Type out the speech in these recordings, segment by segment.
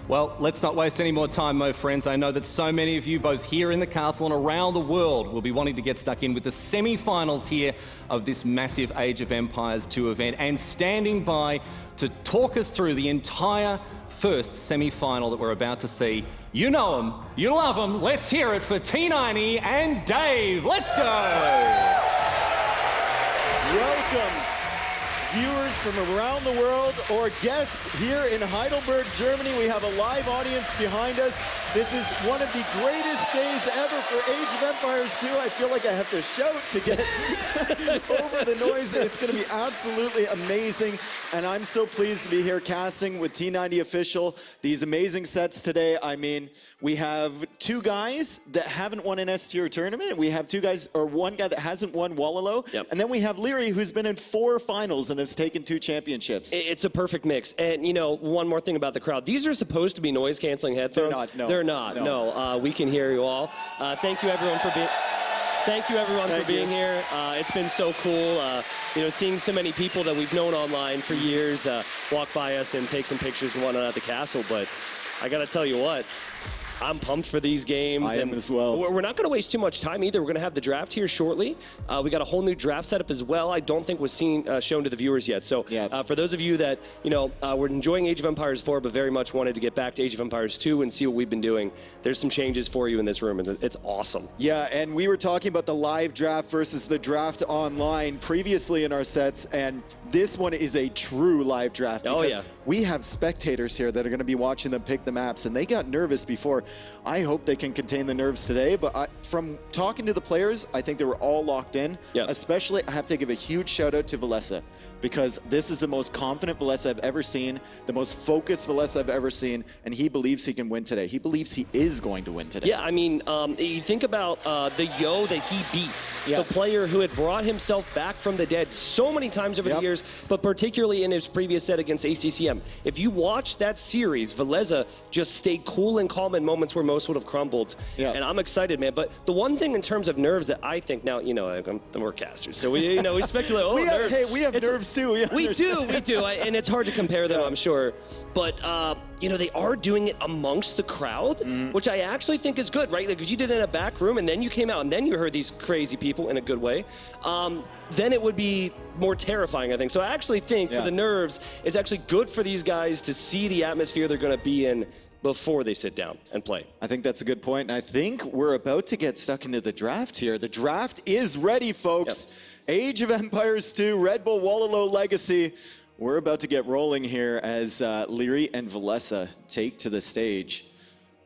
Well, let's not waste any more time, my friends. I know that so many of you, both here in the castle and around the world, will be wanting to get stuck in with the semi-finals here of this massive Age of Empires 2 event. And standing by to talk us through the entire first semi-final that we're about to see. You know them, you love them. Let's hear it for T90 and Dave. Let's go! Welcome, viewers from around the world or guests here in Heidelberg, Germany. We have a live audience behind us. This is one of the greatest days ever for Age of Empires 2. I feel like I have to shout to get over the noise. It's going to be absolutely amazing. And I'm so pleased to be here casting with T90 Official. These amazing sets today. I mean, we have two guys that haven't won an S-tier tournament. We have two guys, or one guy that hasn't won Wololo. Yep. And then we have Liereyy, who's been in 4 finals and has taken 2 championships. It's a perfect mix. And, you know, one more thing about the crowd. These are supposed to be noise-canceling headphones. They're not, no. They're not, no. We can hear you all. Thank you, everyone, for being... Thank you, everyone, for being here. It's been so cool, you know, seeing so many people that we've known online for years walk by us and take some pictures and whatnot at the castle. But I got to tell you what, I'm pumped for these games. I am as well. We're not going to waste too much time either. We're going to have the draft here shortly. We got a whole new draft setup as well. I don't think was shown to the viewers yet. So for those of you that, you know, were enjoying Age of Empires 4 but very much wanted to get back to Age of Empires 2 and see what we've been doing, there's some changes for you in this room, and it's awesome. Yeah, and we were talking about the live draft versus the draft online previously in our sets, and this one is a true live draft. Because we have spectators here that are going to be watching them pick the maps, and they got nervous before. I hope they can contain the nerves today, but from talking to the players, I think they were all locked in. Especially, I have to give a huge shout out to Villese, because this is the most confident Villese I've ever seen, the most focused Villese I've ever seen, and he believes he can win today. He believes he is going to win today. Yeah, I mean, you think about the Yo that he beat, the player who had brought himself back from the dead so many times over the years, but particularly in his previous set against ACCM. If you watch that series, Villese just stayed cool and calm in moments where most would have crumbled. And I'm excited, man. But the one thing in terms of nerves that I think now, you know, we're casters, so we, you know, we speculate. Oh, nerves. Hey, we have nerves too. We do, and it's hard to compare them, I'm sure. But you know, they are doing it amongst the crowd, which I actually think is good, right? Like if you did it in a back room and then you came out and then you heard these crazy people in a good way, then it would be more terrifying, I think. So I actually think for the nerves, it's actually good for these guys to see the atmosphere they're going to be in before they sit down and play. I think that's a good point, and I think we're about to get stuck into the draft here. The draft is ready, folks. Age of Empires 2, Redbull Wololo Legacy. We're about to get rolling here as Liereyy and Villese take to the stage.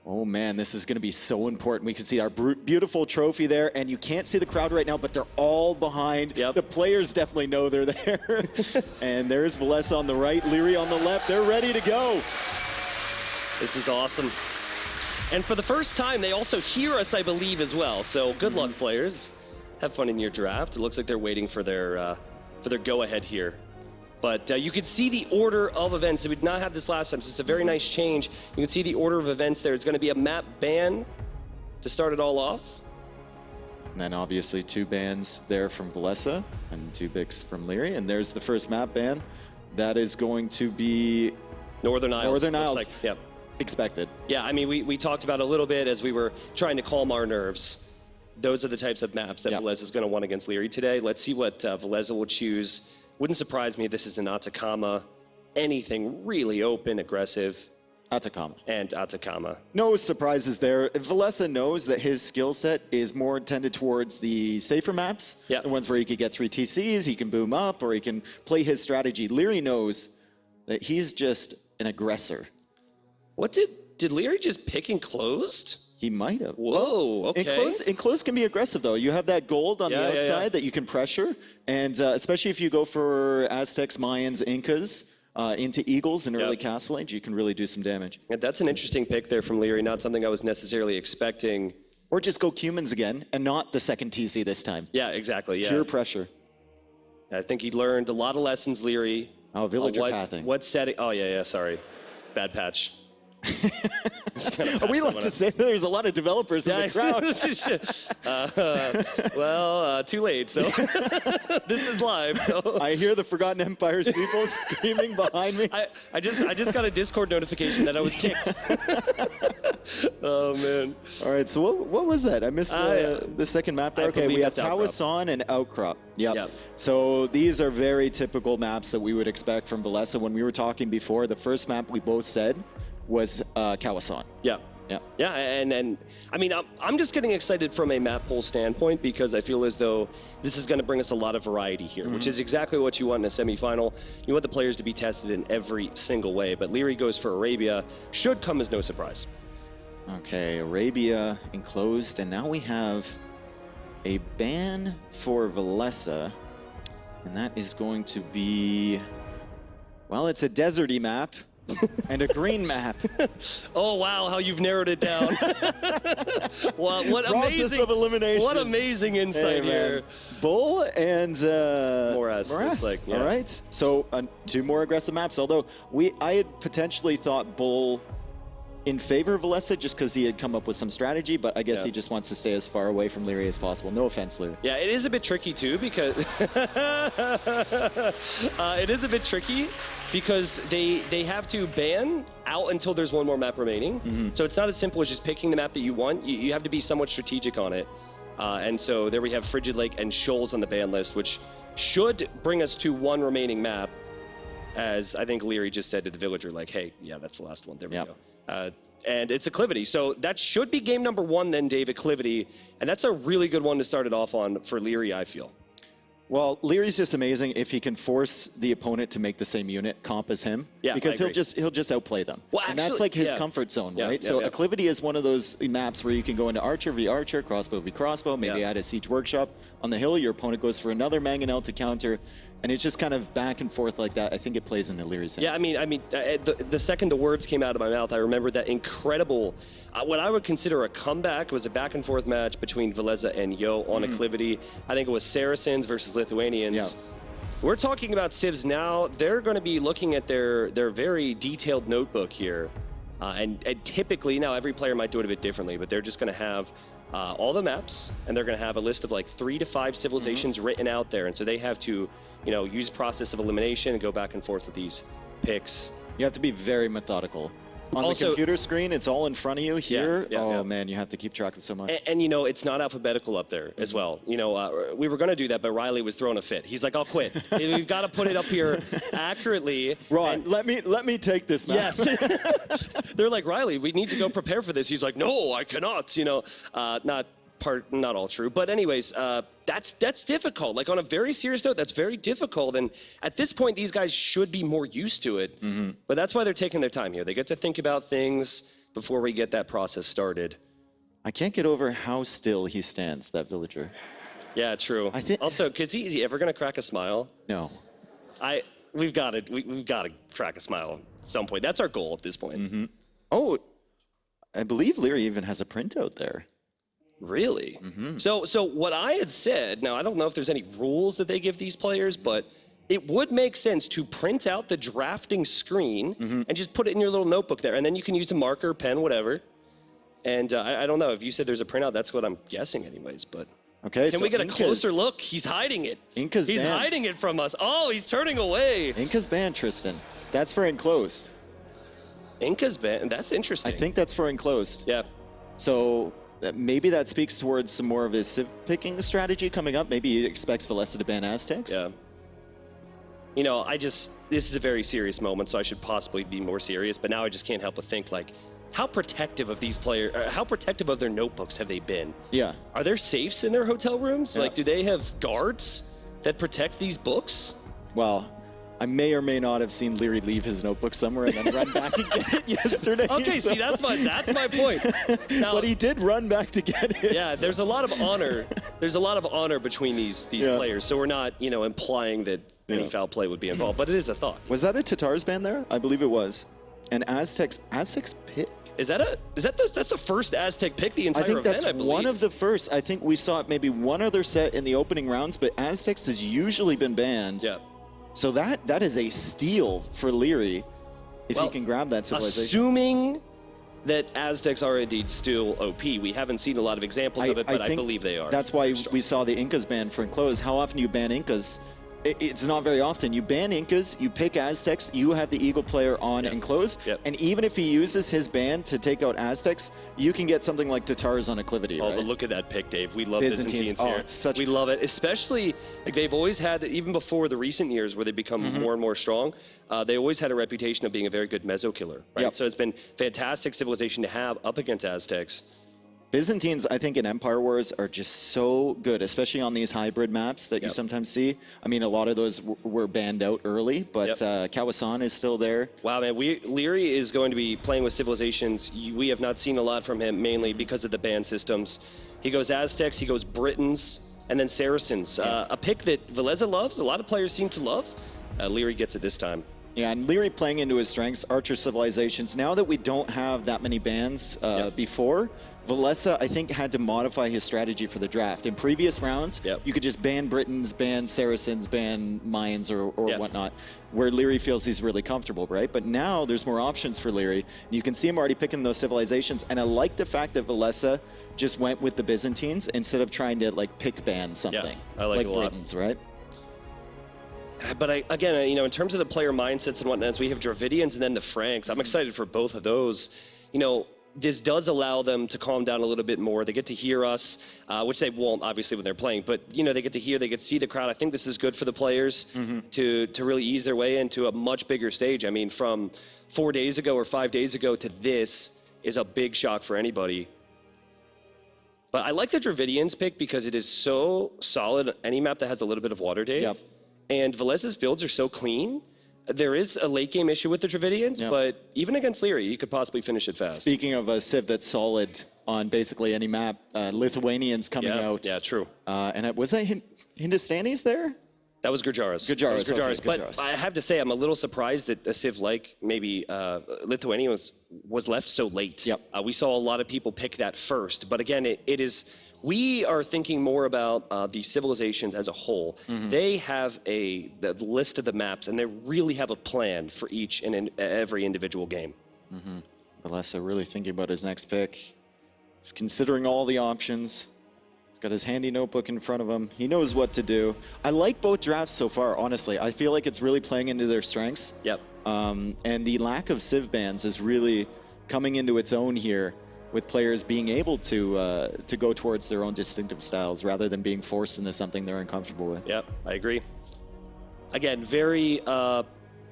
Oh man, this is going to be so important. We can see our beautiful trophy there, and you can't see the crowd right now, but they're all behind. The players definitely know they're there. And there's Villese on the right, Liereyy on the left. They're ready to go. This is awesome. And for the first time, they also hear us, I believe, as well. So good luck, players. Have fun in your draft. It looks like they're waiting for their go-ahead here. But you could see the order of events. We did not have this last time, so it's a very nice change. You can see the order of events there. It's going to be a map ban to start it all off. And then obviously 2 bans there from Villese and 2 picks from Liereyy. And there's the first map ban. That is going to be Northern Isles. Northern Isles. Like, expected. Yeah, I mean, we talked about it a little bit as we were trying to calm our nerves. Those are the types of maps that Villese is going to want against Liereyy today. Let's see what Villese will choose. Wouldn't surprise me if this is an Atacama. Anything really open, aggressive. Atacama. And Atacama. No surprises there. Villese knows that his skill set is more intended towards the safer maps. The ones where he could get 3 TCs, he can boom up, or he can play his strategy. Liereyy knows that he's just an aggressor. What did Liereyy just pick enclosed? He might have. Whoa, okay. Enclosed can be aggressive, though. You have that gold on the outside that you can pressure, and especially if you go for Aztecs, Mayans, Incas into Eagles in early Castle Age, you can really do some damage. Yeah, that's an interesting pick there from Liereyy, not something I was necessarily expecting. Or just go Cumans again, and not the second TC this time. Yeah, exactly, Pure pressure. I think he learned a lot of lessons, Liereyy. Oh, villager pathing. What setting? Oh, sorry. Bad patch. We like to say that there's a lot of developers in the crowd. Too late. So this is live. So I hear the Forgotten Empires people screaming behind me. I just got a Discord notification that I was kicked. Oh man. All right, so what was that? I missed the second map there. Okay, we have Tawasan and Outcrop. Yep. So these are very typical maps that we would expect from Villese. When we were talking before, the first map we both said was Kawasan. Yeah, and I mean, I'm just getting excited from a map pool standpoint because I feel as though this is going to bring us a lot of variety here, which is exactly what you want in a semifinal. You want the players to be tested in every single way, but Liereyy goes for Arabia. Should come as no surprise. Okay, Arabia enclosed, and now we have a ban for Villese, and that is going to be, well, it's a deserty map. And a green map. Oh wow, how you've narrowed it down. Wow, what Process amazing of elimination. What amazing insight here. Bull and Morass. Like, yeah. All right. So 2 more aggressive maps. Although I had potentially thought Bull in favor of Villese just because he had come up with some strategy, but I guess he just wants to stay as far away from Liereyy as possible. No offense, Liereyy. Yeah, it is a bit tricky too because it is a bit tricky because they have to ban out until there's 1 more map remaining. So it's not as simple as just picking the map that you want. You have to be somewhat strategic on it. And so there we have Frigid Lake and Shoals on the ban list, which should bring us to 1 remaining map. As I think Liereyy just said to the villager, like, hey, yeah, that's the last one. There we go. And it's Acclivity. So that should be game number 1 then, Dave, Acclivity. And that's a really good one to start it off on for Liereyy, I feel. Well, Lierey's just amazing if he can force the opponent to make the same unit comp as him. Yeah, because he'll just outplay them. Well, and that's like his comfort zone, right? So Acclivity is one of those maps where you can go into Archer v Archer, Crossbow v Crossbow, maybe add a Siege Workshop. On the hill, your opponent goes for another Mangonel to counter. And it's just kind of back and forth like that. I think it plays into Lierey's hands. Yeah, I mean, the second the words came out of my mouth, I remember that incredible, what I would consider a comeback was a back and forth match between Villese and Yo on Acclivity. I think it was Saracens versus Lithuanians. Yeah. We're talking about civs now. They're going to be looking at their very detailed notebook here. And typically, now every player might do it a bit differently, but they're just going to have all the maps, and they're going to have a list of like 3 to 5 civilizations written out there. And so they have to, use process of elimination and go back and forth with these picks. You have to be very methodical. On the computer screen, it's all in front of you. Here, man, you have to keep track of so much. And it's not alphabetical up there as well. We were going to do that, but Riley was throwing a fit. He's like, I'll quit. We've got to put it up here accurately. Right, let me take this map. Yes. They're like, Riley, we need to go prepare for this. He's like, no, I cannot. Not all true, but anyways, that's difficult. Like on a very serious note, that's very difficult. And at this point, these guys should be more used to it. But that's why they're taking their time here. They get to think about things before we get that process started. I can't get over how still he stands, that villager. Yeah, true. Also, is he ever gonna crack a smile? No. We've got to crack a smile at some point. That's our goal at this point. Oh, I believe Liereyy even has a printout there. Really? So what I had said, now I don't know if there's any rules that they give these players, but it would make sense to print out the drafting screen and just put it in your little notebook there. And then you can use a marker, pen, whatever. And I don't know, if you said there's a printout, that's what I'm guessing anyways, but. Okay, can we get a closer look? He's hiding it. He's hiding it from us. Oh, he's turning away. Inca's banned, Tristan. That's for enclosed. Inca's banned, that's interesting. I think that's for enclosed. Yeah. So maybe that speaks towards some more of his civ picking strategy coming up. Maybe he expects Villese to ban Aztecs. Yeah. This is a very serious moment, so I should possibly be more serious, but now I just can't help but think, like, how protective of these players, how protective of their notebooks have they been? Yeah. Are there safes in their hotel rooms? Yeah. Like, do they have guards that protect these books? Well, I may or may not have seen Liereyy leave his notebook somewhere and then run back and get it yesterday. Okay, see, that's my point. Now, but he did run back to get it. Yeah, there's a lot of honor. There's a lot of honor between these players. So we're not, implying that any foul play would be involved, but it is a thought. Was that a Tatars ban there? I believe it was. And Aztecs pick. That's the first Aztec pick the entire event, I believe. I think that's one of the first. I think we saw maybe one other set in the opening rounds, but Aztecs has usually been banned. Yeah. So that is a steal for Liereyy if he can grab that civilization. Assuming that Aztecs are indeed still OP. We haven't seen a lot of examples of it, but I believe they are. That's why we saw the Incas ban for Enclosed. How often do you ban Incas? It's not very often. You ban Incas, you pick Aztecs, you have the Eagle player on Enclosed, and even if he uses his ban to take out Aztecs, you can get something like Tatars on Acclivity, right? But look at that pick, Dave. We love Byzantines here. It's such... We love it, especially like they've always had, even before the recent years where they become more and more strong, they always had a reputation of being a very good meso killer, right? So it's been fantastic civilization to have up against Aztecs. Byzantines, I think, in Empire Wars are just so good, especially on these hybrid maps that you sometimes see. I mean, a lot of those were banned out early, but Kawasan is still there. Wow, man. Liereyy is going to be playing with civilizations. We have not seen a lot from him, mainly because of the ban systems. He goes Aztecs, he goes Britons, and then Saracens. A pick that Villese loves, a lot of players seem to love. Liereyy gets it this time. Yeah, and Liereyy playing into his strengths, Archer Civilizations. Now that we don't have that many bans before, Villese, I think, had to modify his strategy for the draft. In previous rounds, you could just ban Britons, ban Saracens, ban Mayans or whatnot, where Liereyy feels he's really comfortable, right? But now there's more options for Liereyy. You can see him already picking those civilizations, and I like the fact that Villese just went with the Byzantines instead of trying to like pick ban something. I like it a lot. Britons, right? But again, you know, in terms of the player mindsets and whatnot, we have Dravidians and then the Franks. I'm excited for both of those. You know, this does allow them to calm down a little bit more. They get to hear us, which they won't, obviously, when they're playing. But, you know, they get to hear, they get to see the crowd. I think this is good for the players to really ease their way into a much bigger stage. I mean, from 4 days ago or 5 days ago to this is a big shock for anybody. But I like the Dravidians pick because it is so solid. Any map that has a little bit of water, Dave. And Villese's builds are so clean. There is a late game issue with the Dravidians, but even against Liereyy, you could possibly finish it fast. Speaking of a civ that's solid on basically any map, Lithuanians coming out. Yeah, true. And was that Hindustanis there? That was Gurjaras. Gurjaras, okay, But I have to say, I'm a little surprised that a civ like maybe Lithuania was left so late. We saw a lot of people pick that first. But again, it is... We are thinking more about the civilizations as a whole. They have the list of the maps, and they really have a plan for each and every individual game. Villese really thinking about his next pick. He's considering all the options. He's got his handy notebook in front of him. He knows what to do. I like both drafts so far, honestly. I feel like it's really playing into their strengths. And the lack of civ bans is really coming into its own here, with players being able to go towards their own distinctive styles rather than being forced into something they're uncomfortable with. I agree. Again, very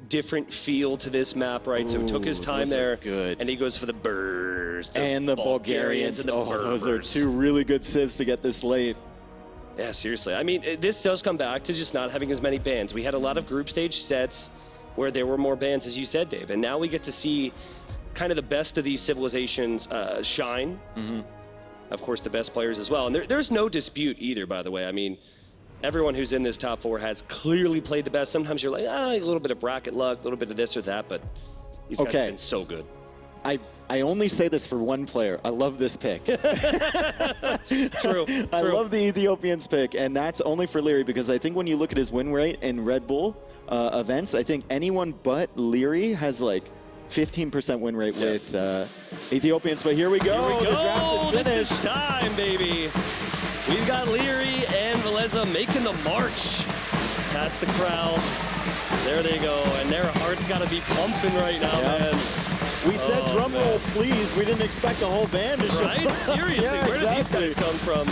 different feel to this map, right? So he took his time there, and he goes for the burst. And the Bulgarians. And the those are two really good civs to get this late. Yeah, seriously. I mean, this does come back to just not having as many bans. We had a lot of group stage sets where there were more bans, as you said, Dave, and now we get to see kind of the best of these civilizations shine. Of course, the best players as well. And there's no dispute either, by the way. I mean, everyone who's in this top four has clearly played the best. Sometimes you're like, a little bit of bracket luck, a little bit of this or that, but these guys have been so good. I only say this for one player. I love this pick. True. I love the Ethiopians pick, and that's only for Liereyy, because I think when you look at his win rate in Red Bull events, I think anyone but Liereyy has like 15% win rate with Ethiopians. But here we go. The draft is finished. This is time, baby. We've got Liereyy and Villese making the march past the crowd. There they go, and their heart's got to be pumping right now, man. We said drum roll, please. We didn't expect the whole band to show up. Right? Seriously, where did these guys come from?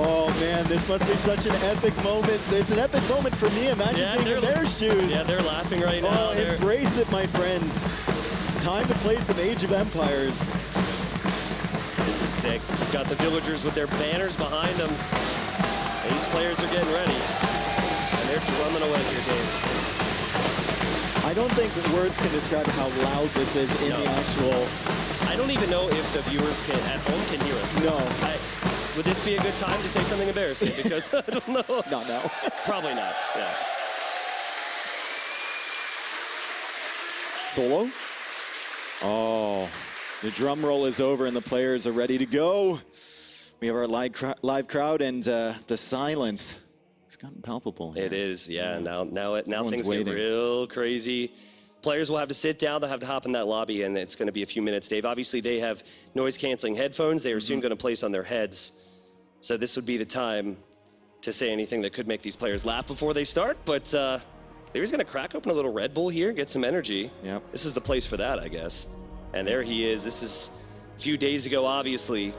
Oh, man, this must be such an epic moment. It's an epic moment for me. Imagine being in their shoes. Yeah, they're laughing right now. Embrace it, my friends. It's time to play some Age of Empires. This is sick. We've got the villagers with their banners behind them. These players are getting ready. And they're drumming away here, Dave. I don't think words can describe how loud this is in the actual... I don't even know if the viewers at home can hear us. No. Would this be a good time to say something embarrassing? Because I don't know. Not now. Probably not, yeah. Solo? Oh, the drum roll is over and the players are ready to go. We have our live crowd, and the silence. It's gotten palpable here. It is, yeah. Now things get real crazy. Players will have to sit down, they'll have to hop in that lobby, and it's going to be a few minutes, Dave. Obviously, they have noise-canceling headphones they are soon going to place on their heads. So this would be the time to say anything that could make these players laugh before they start, but Lierey's going to crack open a little Red Bull here, get some energy. Yep. This is the place for that, I guess. And there he is. This is a few days ago, obviously.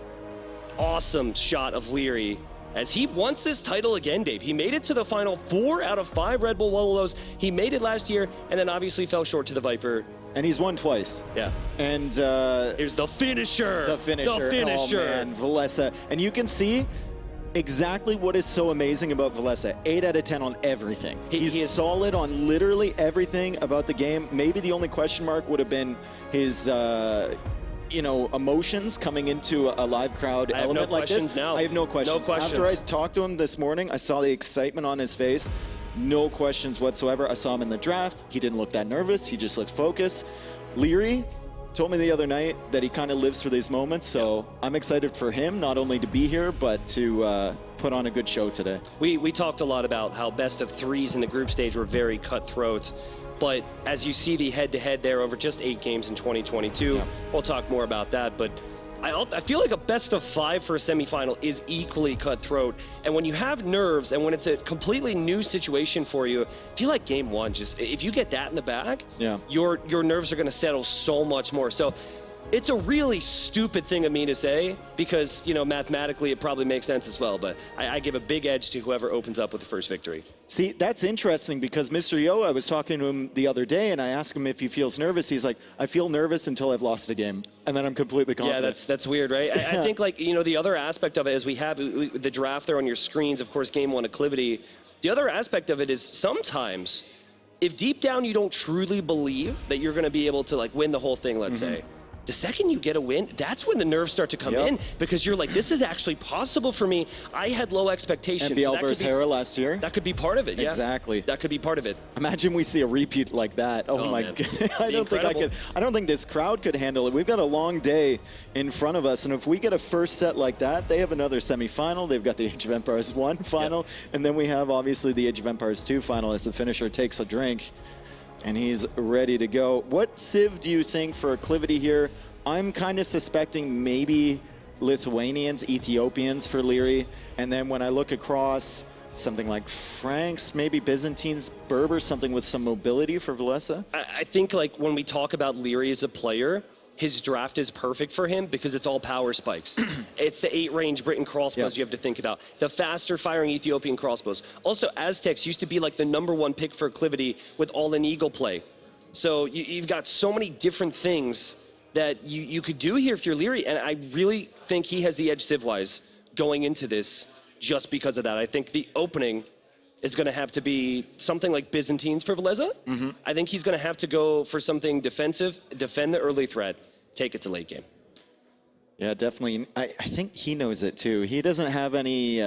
Awesome shot of Liereyy as he wants this title again, Dave. He made it to the final 4 out of 5 Red Bull Wololos. He made it last year and then obviously fell short to the Viper. And he's won twice. Yeah. And here's the finisher. The finisher. The finisher. Oh, man. Villese. And you can see exactly what is so amazing about Villese. 8 out of 10 on everything. He's he is solid on literally everything about the game. Maybe the only question mark would have been his emotions coming into a live crowd element like this. Now. I have no questions. No questions. After I talked to him this morning, I saw the excitement on his face. No questions whatsoever. I saw him in the draft. He didn't look that nervous. He just looked focused. Liereyy told me the other night that he kind of lives for these moments, so I'm excited for him, not only to be here, but to put on a good show today. We talked a lot about how best of 3s in the group stage were very cutthroat. But as you see the head-to-head there over just 8 games in 2022, we'll talk more about that. But I feel like a best of 5 for a semifinal is equally cutthroat. And when you have nerves and when it's a completely new situation for you, I feel like game 1, just if you get that in the bag, your nerves are going to settle so much more. So it's a really stupid thing of me to say because, mathematically it probably makes sense as well. But I give a big edge to whoever opens up with the first victory. See, that's interesting because Mr. Yo, I was talking to him the other day and I asked him if he feels nervous. He's like, I feel nervous until I've lost a game. And then I'm completely confident. Yeah, that's weird, right? I think the other aspect of it is we have the draft there on your screens, of course, game 1 acclivity. The other aspect of it is sometimes if deep down you don't truly believe that you're going to be able to win the whole thing, let's say, the second you get a win, that's when the nerves start to come in because you're like, this is actually possible for me. I had low expectations. And BL versus Hera last year. That could be part of it, yeah. Exactly. That could be part of it. Imagine we see a repeat like that. Oh my goodness. I don't think this crowd could handle it. We've got a long day in front of us, and if we get a first set like that, they have another semifinal. They've got the Age of Empires 1 final, and then we have obviously the Age of Empires 2 final as the finisher takes a drink. And he's ready to go. What civ do you think for acclivity here? I'm kind of suspecting maybe Lithuanians, Ethiopians for Liereyy. And then when I look across, something like Franks, maybe Byzantines, Berbers, something with some mobility for Villese. I think when we talk about Liereyy as a player, his draft is perfect for him because it's all power spikes. It's the 8-range Britain crossbows you have to think about. The faster firing Ethiopian crossbows. Also, Aztecs used to be the #1 pick for acclivity with all-in eagle play. So you've got so many different things that you could do here if you're Liereyy, and I really think he has the edge civ-wise going into this just because of that. I think the opening is going to have to be something like Byzantines for Villese. I think he's going to have to go for something defensive, defend the early threat, take it to late game. Yeah, definitely. I think he knows it too. He doesn't have any,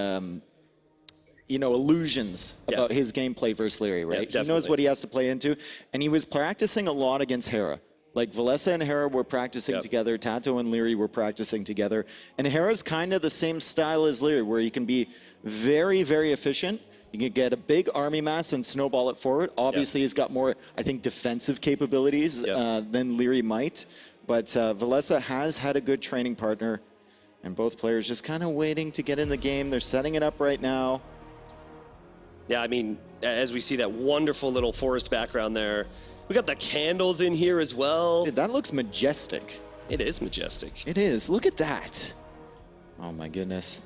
illusions about his gameplay versus Liereyy, right? He knows what he has to play into, and he was practicing a lot against Hera. Like Villese and Hera were practicing together, Tato and Liereyy were practicing together, and Hera's kind of the same style as Liereyy, where you can be very, very efficient. You can get a big army mass and snowball it forward. Obviously, he's got more, I think, defensive capabilities than Liereyy might. But Villese has had a good training partner, and both players just kind of waiting to get in the game. They're setting it up right now. Yeah, I mean, as we see that wonderful little forest background there, we got the candles in here as well. Dude, that looks majestic. It is majestic. It is. Look at that. Oh, my goodness.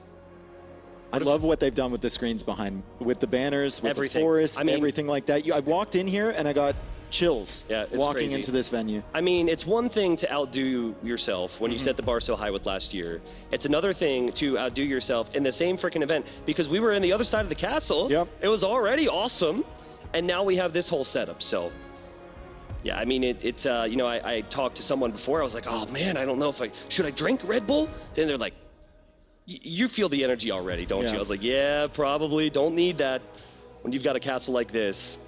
I love what they've done with the screens behind, with the banners, with the forest, everything like that. I walked in here and I got chills walking into this venue. I mean, it's one thing to outdo yourself when you set the bar so high with last year. It's another thing to outdo yourself in the same freaking event because we were in the other side of the castle. It was already awesome, and now we have this whole setup. So, yeah, I mean, I talked to someone before. I was like, oh man, I don't know if should I drink Red Bull? And they're like, you feel the energy already, don't you? I was like, yeah, probably. Don't need that when you've got a castle like this.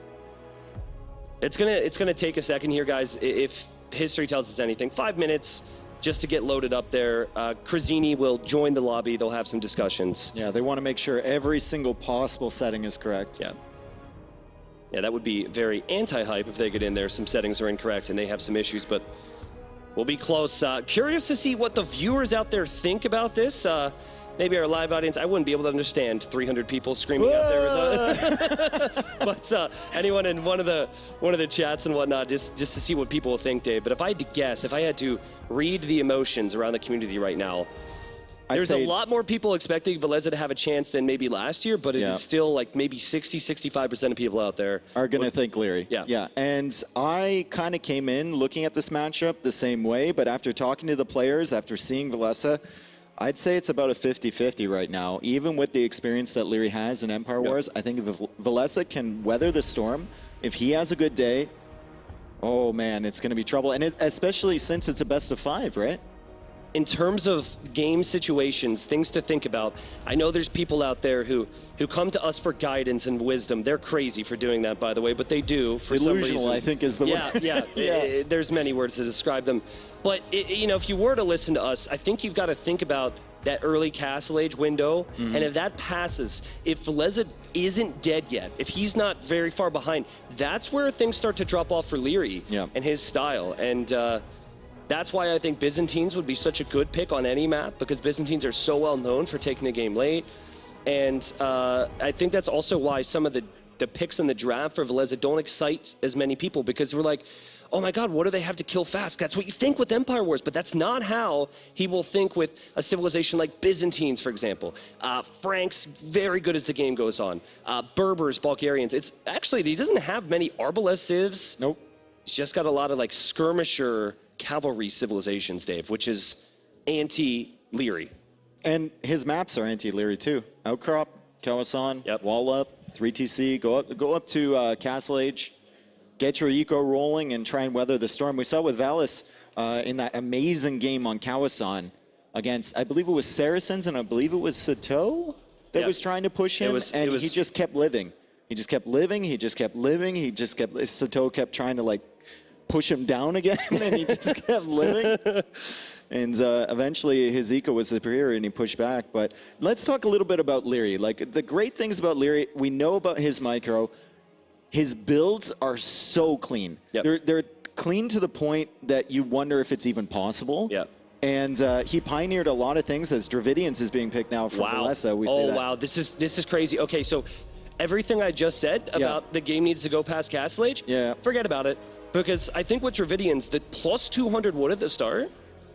It's gonna take a second here, guys. If history tells us anything, 5 minutes just to get loaded up there. Krazini will join the lobby. They'll have some discussions. Yeah, they want to make sure every single possible setting is correct. Yeah. Yeah, that would be very anti-hype if they get in there. Some settings are incorrect and they have some issues, but we'll be close. Curious to see what the viewers out there think about this. Maybe our live audience, I wouldn't be able to understand 300 people screaming out there. But anyone in one of the chats and whatnot, just to see what people will think, Dave. But if I had to guess, if I had to read the emotions around the community right now, there's a lot more people expecting Villese to have a chance than maybe last year, but it is still like maybe 60-65% of people out there are going to think Liereyy. Yeah. Yeah. And I kind of came in looking at this matchup the same way, but after talking to the players, after seeing Villese, I'd say it's about a 50-50 right now. Even with the experience that Liereyy has in Empire Wars, I think if Villese can weather the storm, if he has a good day, oh man, it's going to be trouble. And especially since it's a best of 5, right? In terms of game situations, things to think about, I know there's people out there who come to us for guidance and wisdom. They're crazy for doing that, by the way, but they do for some reason. Delusional, I think, is the word. Yeah. There's many words to describe them. But, you know, if you were to listen to us, I think you've got to think about that early Castle Age window. And if that passes, if Villese isn't dead yet, if he's not very far behind, that's where things start to drop off for Liereyy and his style. And that's why I think Byzantines would be such a good pick on any map, because Byzantines are so well known for taking the game late. And I think that's also why some of the picks in the draft for Villese don't excite as many people, because we're like, oh my God, what do they have to kill fast? That's what you think with Empire Wars, but that's not how he will think with a civilization like Byzantines, for example. Franks, very good as the game goes on. Berbers, Bulgarians. It's actually, he doesn't have many Arbalest civs. Nope. He's just got a lot of like skirmisher cavalry civilizations, Dave, which is anti-Liereyy. And his maps are anti-Liereyy too. Outcrop, Kawasan, Wall Up, 3TC, go up to Castle Age, get your eco rolling and try and weather the storm. We saw with Villese in that amazing game on Kawasan against, I believe it was Saracens and I believe it was Sato that was trying to push him, he just kept living. He just kept living, Sato kept trying to like push him down again, and he just kept living. And eventually his eco was superior and he pushed back. But let's talk a little bit about Liereyy. Like, the great things about Liereyy, we know about his micro. His builds are so clean. They're clean to the point that you wonder if it's even possible. And he pioneered a lot of things, as Dravidians is being picked now from Villese. We see that. Wow, this is crazy. Okay, so everything I just said about the game needs to go past Castle Age, forget about it. Because I think with Dravidians, the plus 200 wood at the start,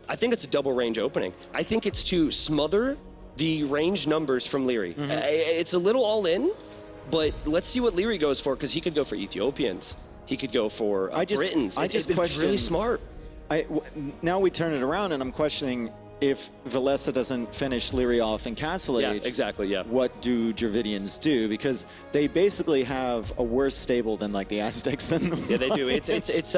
I think it's a double range opening. I think it's to smother the range numbers from Liereyy. It's a little all in, but let's see what Liereyy goes for, because he could go for Ethiopians. He could go for Britons. It's really smart. Now we turn it around, and I'm questioning if Villese doesn't finish Liereyy off in Castle Age, what do Dravidians do? Because they basically have a worse stable than like the Aztecs and the they do. It's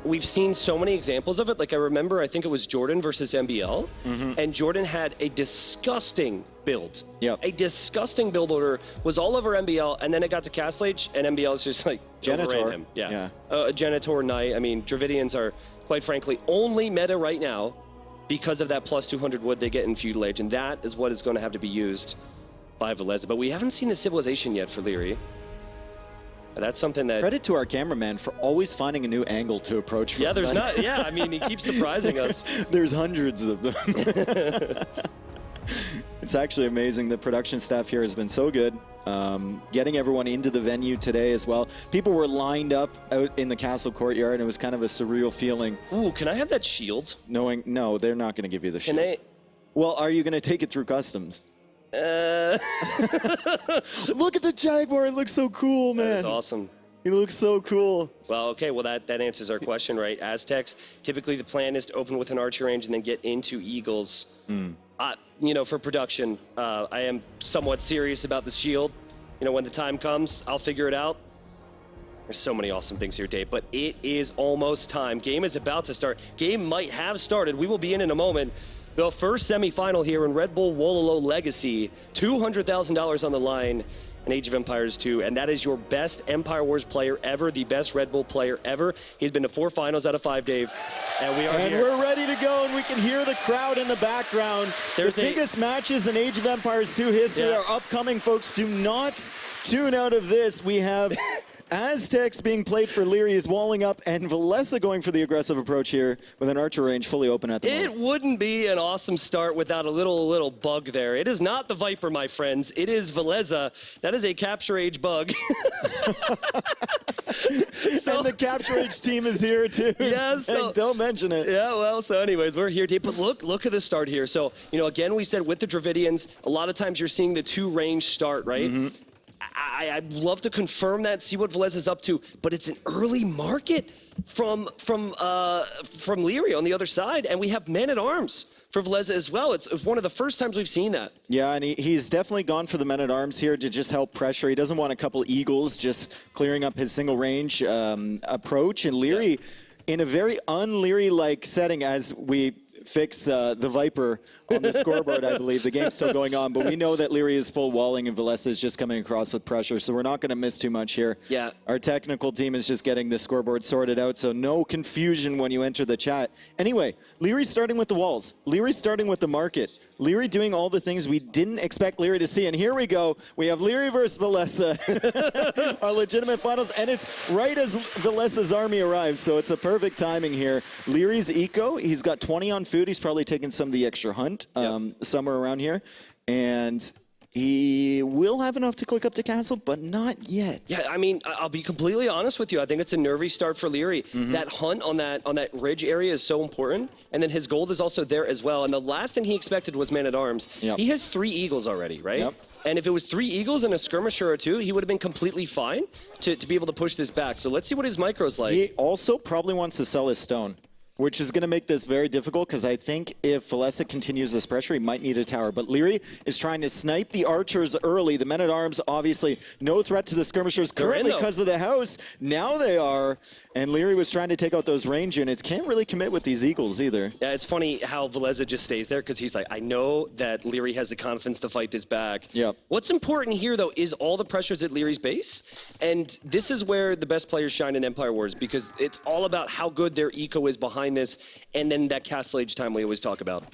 we've seen so many examples of it. Like, I remember, I think it was Jordan versus MBL, and Jordan had a disgusting build. A disgusting build order, was all over MBL, and then it got to Castle Age, and MBL is just like overran him. Genitor Knight. I mean, Dravidians are, quite frankly, only meta right now because of that plus 200 wood they get in Feudal Age, and that is what is going to have to be used by Villese. But we haven't seen the civilization yet for Liereyy. That's something that... Credit to our cameraman for always finding a new angle to approach from. There's not... I mean, he keeps surprising us. There's hundreds of them. It's actually amazing. The production staff here has been so good. Getting everyone into the venue today as well. People were lined up out in the castle courtyard, and it was kind of a surreal feeling. Ooh, can I have that shield? Knowing, no, they're not going to give you the shield. Can they? Well, are you going to take it through customs? Look at the Jaguar. It looks so cool, man. That's awesome. He looks so cool. Well, okay, well, that answers our question, right? Aztecs, typically the plan is to open with an archer range and then get into Eagles. You know, for production, I am somewhat serious about the shield. You know, when the time comes, I'll figure it out. There's so many awesome things here, Dave, but it is almost time. Game is about to start. Game might have started. We will be in a moment. The first semifinal here in Redbull Wololo Legacy, $200,000 on the line. in Age of Empires 2, and that is your best Empire Wars player ever, the best Red Bull player ever. He's been to 4 finals out of 5, Dave, and we are and here. we're ready to go, and we can hear the crowd in the background. The biggest matches in Age of Empires 2 history are upcoming, folks. Do not tune out of this. We have Aztecs being played for Liereyy is walling up, and Villese going for the aggressive approach here with an archer range fully open at the moment. It wouldn't be an awesome start without a little bug there. It is not the Viper, my friends. It is Villese. That is a Capture Age bug. And the Capture Age team is here too. Yeah, and don't mention it. Yeah, well, so anyways, we're here. But look at the start here. So, again, we said with the Dravidians, a lot of times you're seeing the 2 range start, right? I'd love to confirm that, see what Villese is up to, but it's an early market from Liereyy on the other side, and we have men-at-arms for Villese as well. It's one of the first times we've seen that. Yeah, and he's definitely gone for the men-at-arms here to just help pressure. He doesn't want a couple Eagles just clearing up his single-range approach, and Liereyy, in a very un-Liereyy-like setting, as we fix the Viper on the scoreboard, I believe. The game's still going on, but we know that Liereyy is full walling and Villese is just coming across with pressure, so we're not going to miss too much here. Yeah. Our technical team is just getting the scoreboard sorted out, so no confusion when you enter the chat. Anyway, Liereyy starting with the walls. Liereyy starting with the market. Liereyy doing all the things we didn't expect Liereyy to see, and here we go. We have Liereyy versus Villese, our legitimate finals, and it's right as Villese's army arrives, so it's a perfect timing here. Lierey's eco, he's got 20 on food. He's probably taking some of the extra hunt somewhere around here, and he will have enough to click up to castle, but not yet. Yeah, I mean, I'll be completely honest with you. I think it's a nervy start for Liereyy. That hunt on that ridge area is so important, and then his gold is also there as well. And the last thing he expected was man-at-arms. He has 3 eagles already, right? And if it was 3 eagles and a skirmisher or 2, he would have been completely fine to be able to push this back. So let's see what his micro's like. He also probably wants to sell his stone, which is going to make this very difficult, because I think if Villese continues this pressure, he might need a tower. But Liereyy is trying to snipe the archers early. The men-at-arms, obviously, no threat to the skirmishers currently because of the house. Now they are. And Liereyy was trying to take out those range units. Can't really commit with these eagles either. Yeah, it's funny how Villese just stays there, because he's like, I know that Liereyy has the confidence to fight this back. What's important here, though, is all the pressures at Lierey's base. And this is where the best players shine in Empire Wars, because it's all about how good their eco is behind this, and then that Castle Age time we always talk about.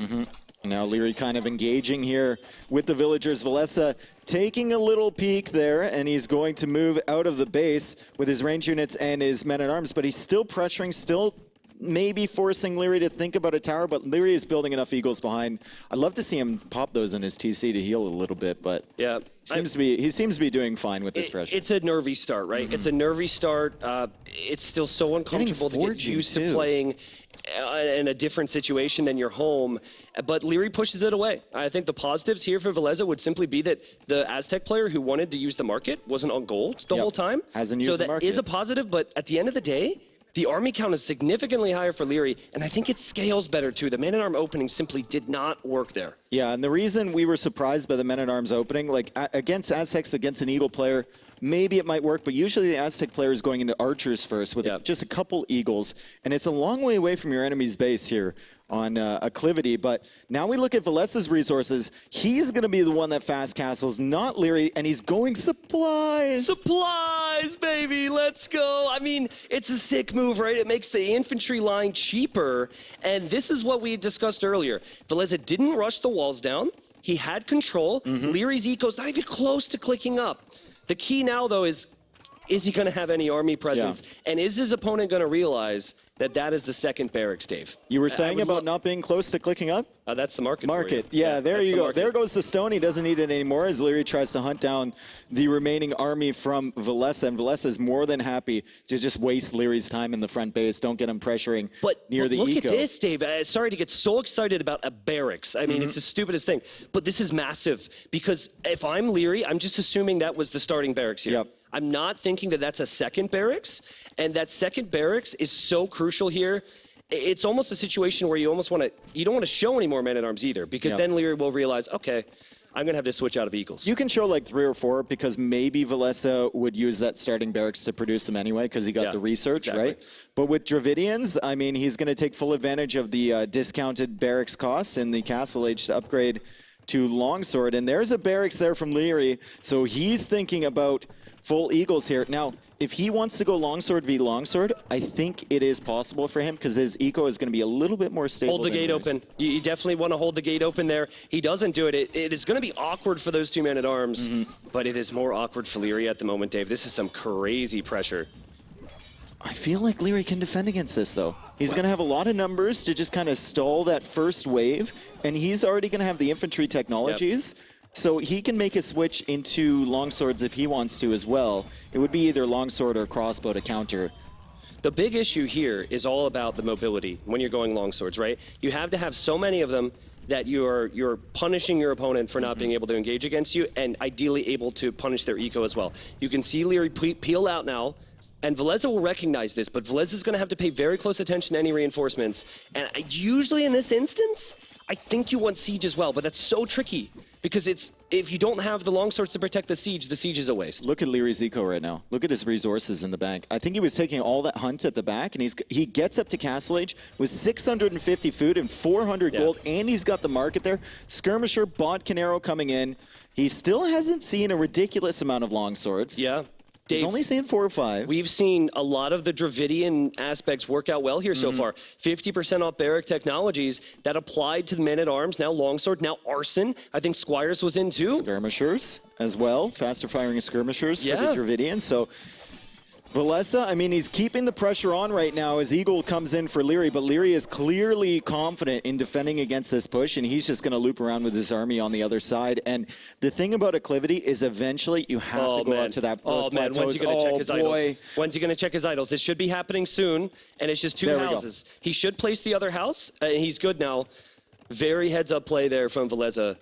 Now Liereyy kind of engaging here with the villagers. Villese taking a little peek there, and he's going to move out of the base with his range units and his men-at-arms, but he's still pressuring, still maybe forcing Liereyy to think about a tower, but Liereyy is building enough eagles behind. I'd love to see him pop those in his TC to heal a little bit, but he seems to be doing fine with this pressure. It's a nervy start, right? It's a nervy start. It's still so uncomfortable to get used to playing in a different situation than your home, but Liereyy pushes it away. I think the positives here for Villese would simply be that the Aztec player who wanted to use the market wasn't on gold the whole time. Hasn't used the market. So that is a positive, but at the end of the day, the army count is significantly higher for Liereyy, and I think it scales better too. The man-at-arm opening simply did not work there. Yeah, and the reason we were surprised by the men-at-arms opening, like against Aztecs, against an Eagle player, maybe it might work, but usually the Aztec player is going into archers first with just a couple Eagles, and it's a long way away from your enemy's base here on acclivity. But now we look at Villese's resources. He's going to be the one that fast castles, not Liereyy, and he's going supplies. Supplies, baby, let's go. I mean, it's a sick move, right? It makes the infantry line cheaper, and this is what we discussed earlier. Villese didn't rush the walls down. He had control. Lierey's eco's not even close to clicking up. The key now, though, is he going to have any army presence? And is his opponent going to realize that that is the second barracks, Dave? You were saying about not being close to clicking up? That's the market. Yeah, there you go. There goes the stone. He doesn't need it anymore as Liereyy tries to hunt down the remaining army from Villese. And Villese is more than happy to just waste Lierey's time in the front base. Don't get him pressuring near the eco. Look at this, Dave. Sorry to get so excited about a barracks. I mean, it's the stupidest thing. But this is massive, because if I'm Liereyy, I'm just assuming that was the starting barracks here. I'm not thinking that that's a second barracks, and that second barracks is so crucial here. It's almost a situation where you don't want to show any more men-at-arms either, because then Liereyy will realize, okay, I'm going to have to switch out of eagles. You can show like 3 or 4, because maybe Villese would use that starting barracks to produce them anyway, because he got the research, right? But with Dravidians, I mean, he's going to take full advantage of the discounted barracks costs in the Castle Age to upgrade to longsword. And there's a barracks there from Liereyy, so he's thinking about full eagles here. Now, if he wants to go longsword v longsword, I think it is possible for him because his eco is going to be a little bit more stable. Hold the gate open. You definitely want to hold the gate open there. He doesn't do it. It is going to be awkward for those two men-at-arms, but it is more awkward for Liereyy at the moment, Dave. This is some crazy pressure. I feel like Liereyy can defend against this, though. He's going to have a lot of numbers to just kind of stall that first wave, and he's already going to have the infantry technologies. Yep. So he can make a switch into longswords if he wants to as well. It would be either longsword or crossbow to counter. The big issue here is all about the mobility when you're going longswords, right? You have to have so many of them that you're punishing your opponent for not being able to engage against you, and ideally able to punish their eco as well. You can see Liereyy peel out now, and Villese will recognize this, but Villese is going to have to pay very close attention to any reinforcements. And usually in this instance, I think you want siege as well, but that's so tricky. Because if you don't have the longswords to protect the siege is a waste. Look at Lierey's eco right now. Look at his resources in the bank. I think he was taking all that hunt at the back, and he gets up to Castle Age with 650 food and 400 gold, and he's got the market there. Skirmisher, Bot Canero coming in. He still hasn't seen a ridiculous amount of longswords. Yeah. Dave, he's only seen 4 or 5. We've seen a lot of the Dravidian aspects work out well here so far. 50% off barrack technologies that applied to the men-at-arms, now longsword, now arson. I think Squires was in too. Skirmishers as well, faster firing skirmishers for the Dravidians. So Villese, I mean, he's keeping the pressure on right now as Eagle comes in for Liereyy, but Liereyy is clearly confident in defending against this push, and he's just going to loop around with his army on the other side. And the thing about acclivity is eventually you have to go out to that those plateaus. When's he going to check his idols? When's he going to check his idols? It should be happening soon, and it's just 2 houses. He should place the other house, and he's good now. Very heads-up play there from Villese,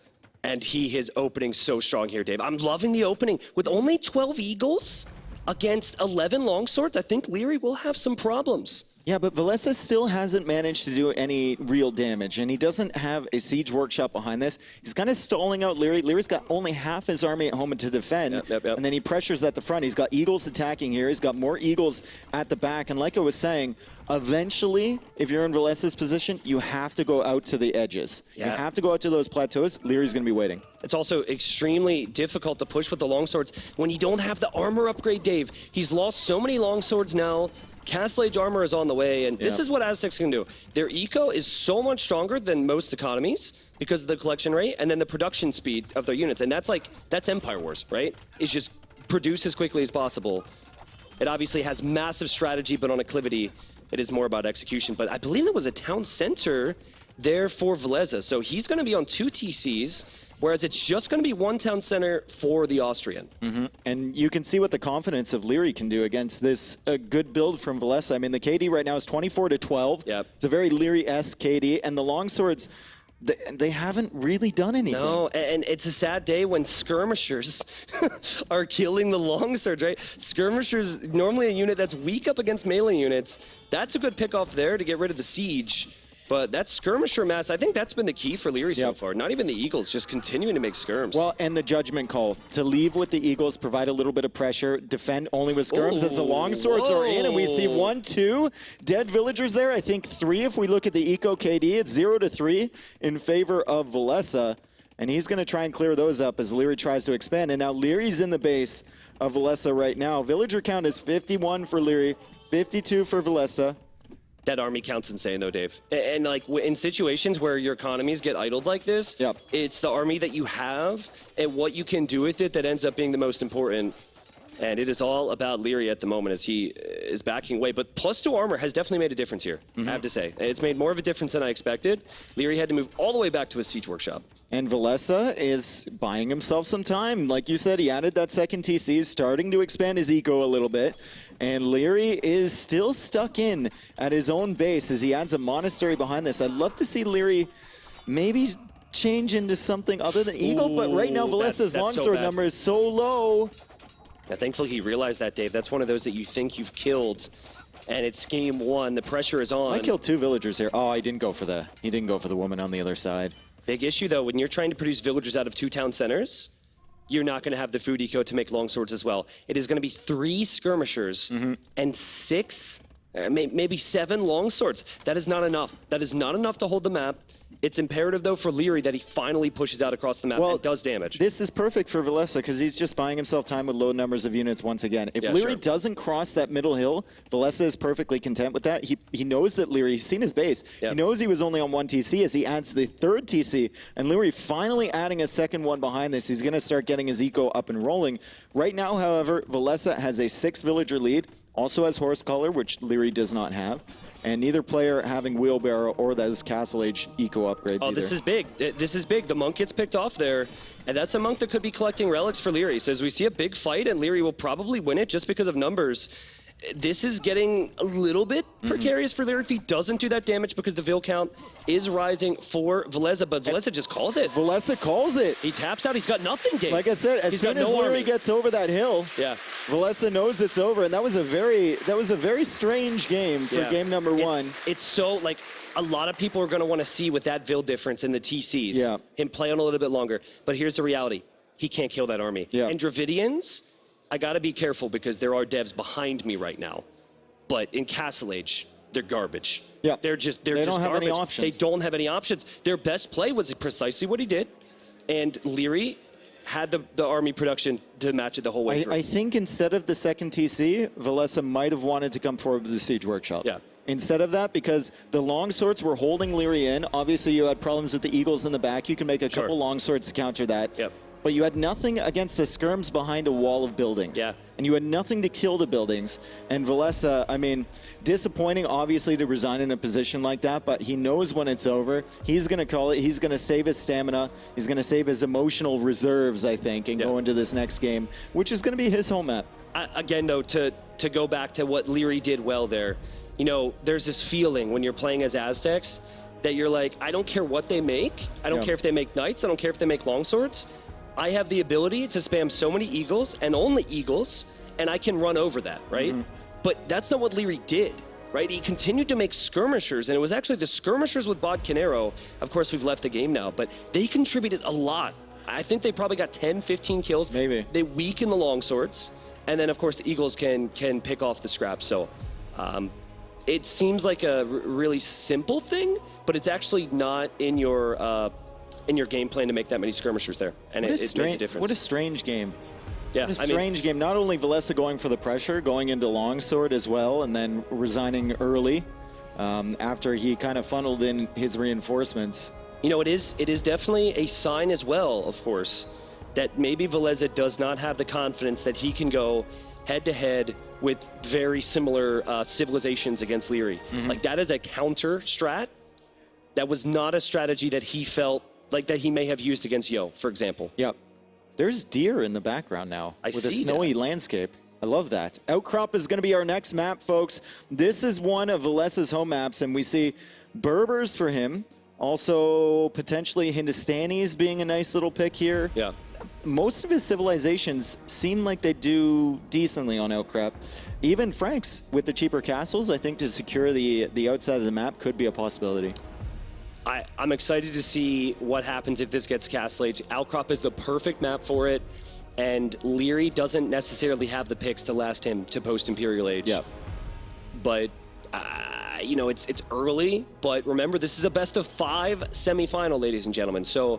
and he is opening so strong here, Dave. I'm loving the opening. With only 12 eagles against 11 longswords, I think Liereyy will have some problems. Yeah, but Villese still hasn't managed to do any real damage, and he doesn't have a siege workshop behind this. He's kind of stalling out Liereyy. Lierey's got only half his army at home to defend, and then he pressures at the front. He's got eagles attacking here. He's got more eagles at the back, and like I was saying, eventually, if you're in Villese's position, you have to go out to the edges. You have to go out to those plateaus. Lierey's going to be waiting. It's also extremely difficult to push with the longswords when you don't have the armor upgrade, Dave. He's lost so many longswords now. Castle Age armor is on the way, and this is what Aztecs can do. Their eco is so much stronger than most economies because of the collection rate and then the production speed of their units. And that's Empire Wars, right? It's just produce as quickly as possible. It obviously has massive strategy, but on acclivity, it is more about execution. But I believe there was a town center there for Villese, so he's going to be on 2 TCs, whereas it's just going to be 1 town center for the Austrian. And you can see what the confidence of Liereyy can do against this good build from Villese. I mean, the KD right now is 24-12. It's a very Liereyy-esque KD, and the longswords, they haven't really done anything. No, and it's a sad day when skirmishers are killing the longswords, right? Skirmishers, normally a unit that's weak up against melee units. That's a good pick off there to get rid of the siege. But that skirmisher mass, I think that's been the key for Liereyy so far. Not even the Eagles, just continuing to make skirms. Well, and the judgment call. To leave with the Eagles, provide a little bit of pressure, defend only with skirms as the longswords are in. And we see 1, 2 dead villagers there. I think 3 if we look at the Eco KD. It's 0-3 in favor of Villese. And he's going to try and clear those up as Liereyy tries to expand. And now Lierey's in the base of Villese right now. Villager count is 51 for Liereyy, 52 for Villese. That army count's insane, though, Dave. And like in situations where your economies get idled like this, it's the army that you have and what you can do with it that ends up being the most important. And it is all about Liereyy at the moment as he is backing away. But +2 armor has definitely made a difference here, I have to say. It's made more of a difference than I expected. Liereyy had to move all the way back to his siege workshop. And Villese is buying himself some time. Like you said, he added that second TC, starting to expand his eco a little bit. And Liereyy is still stuck in at his own base as he adds a monastery behind this. I'd love to see Liereyy maybe change into something other than Eagle, but right now Villese's longsword number is so low. Yeah, thankfully he realized that, Dave. That's one of those that you think you've killed, and it's game 1. The pressure is on. I killed 2 villagers here. Oh, he didn't go for the woman on the other side. Big issue, though, when you're trying to produce villagers out of 2 town centers, you're not going to have the food eco to make longswords as well. It is going to be 3 skirmishers and 6, maybe 7 longswords. That is not enough. That is not enough to hold the map. It's imperative, though, for Liereyy that he finally pushes out across the map and does damage. This is perfect for Villese because he's just buying himself time with low numbers of units once again. If Liereyy doesn't cross that middle hill, Villese is perfectly content with that. He knows that Liereyy, he's seen his base. He knows he was only on 1 TC as he adds the 3rd TC. And Liereyy finally adding a 2nd one behind this. He's going to start getting his eco up and rolling. Right now, however, Villese has a 6 villager lead. Also has Horse Color, which Liereyy does not have. And neither player having Wheelbarrow or those Castle Age eco upgrades either. This is big. This is big. The monk gets picked off there. And that's a monk that could be collecting relics for Liereyy. So as we see a big fight, and Liereyy will probably win it just because of numbers. This is getting a little bit precarious for Liereyy if he doesn't do that damage because the Vil count is rising for Villese, but Villese just calls it. Villese calls it. He taps out. He's got nothing, Dave. Like I said, as soon as Liereyy gets over that hill, Villese knows it's over, and that was a very strange game for game number 1. It's so like a lot of people are going to want to see with that Vil difference in the TCs. Him play on a little bit longer, but here's the reality: he can't kill that army. And Dravidians, I gotta be careful because there are devs behind me right now, but in Castle Age, they're garbage. They're just they don't have garbage. any options. They don't have any options. Their best play was precisely what he did, and Liereyy had the army production to match it the whole way through. I think instead of the 2nd TC, Villese might have wanted to come forward with the Siege Workshop. Instead of that, because the longswords were holding Liereyy in. Obviously, you had problems with the Eagles in the back. You can make a couple longswords to counter that. But you had nothing against the skirms behind a wall of buildings. And you had nothing to kill the buildings. And Villese, I mean, disappointing, obviously, to resign in a position like that, but he knows when it's over. He's going to call it. He's going to save his stamina. He's going to save his emotional reserves, I think, and go into this next game, which is going to be his home map. Again, though, to go back to what Liereyy did well there, you know, there's this feeling when you're playing as Aztecs that you're like, I don't care what they make. I don't care if they make knights. I don't care if they make longswords. I have the ability to spam so many eagles and only eagles, and I can run over that, right? But that's not what Liereyy did, right? He continued to make skirmishers, and it was actually the skirmishers with Bod Canero. Of course, we've left the game now, but they contributed a lot. I think they probably got 10, 15 kills. Maybe. They weaken the longswords, and then, of course, the eagles can pick off the scraps. So it seems like a really simple thing, but it's actually not in your game plan to make that many skirmishers there, and it made a difference. What a strange game. Yeah, what a strange game. Not only Villese going for the pressure, going into longsword as well, and then resigning early after he kind of funneled in his reinforcements. You know, it is definitely a sign as well, of course, that maybe Villese does not have the confidence that he can go head-to-head with very similar civilizations against Liereyy. Like, that is a counter strat. That was not a strategy that he felt like that he may have used against Yo, for example. There's deer in the background now with a snowy landscape. I love that. Outcrop is going to be our next map, folks. This is one of Villese's home maps, and we see Berbers for him. Also, potentially Hindustanis being a nice little pick here. Most of his civilizations seem like they do decently on Outcrop. Even Franks with the cheaper castles, I think to secure the outside of the map could be a possibility. I'm excited to see what happens if this gets Castle Age. Outcrop is the perfect map for it, and Liereyy doesn't necessarily have the picks to last him to post-Imperial Age. But, you know, it's early, but remember, this is a best-of-5 semifinal, ladies and gentlemen. So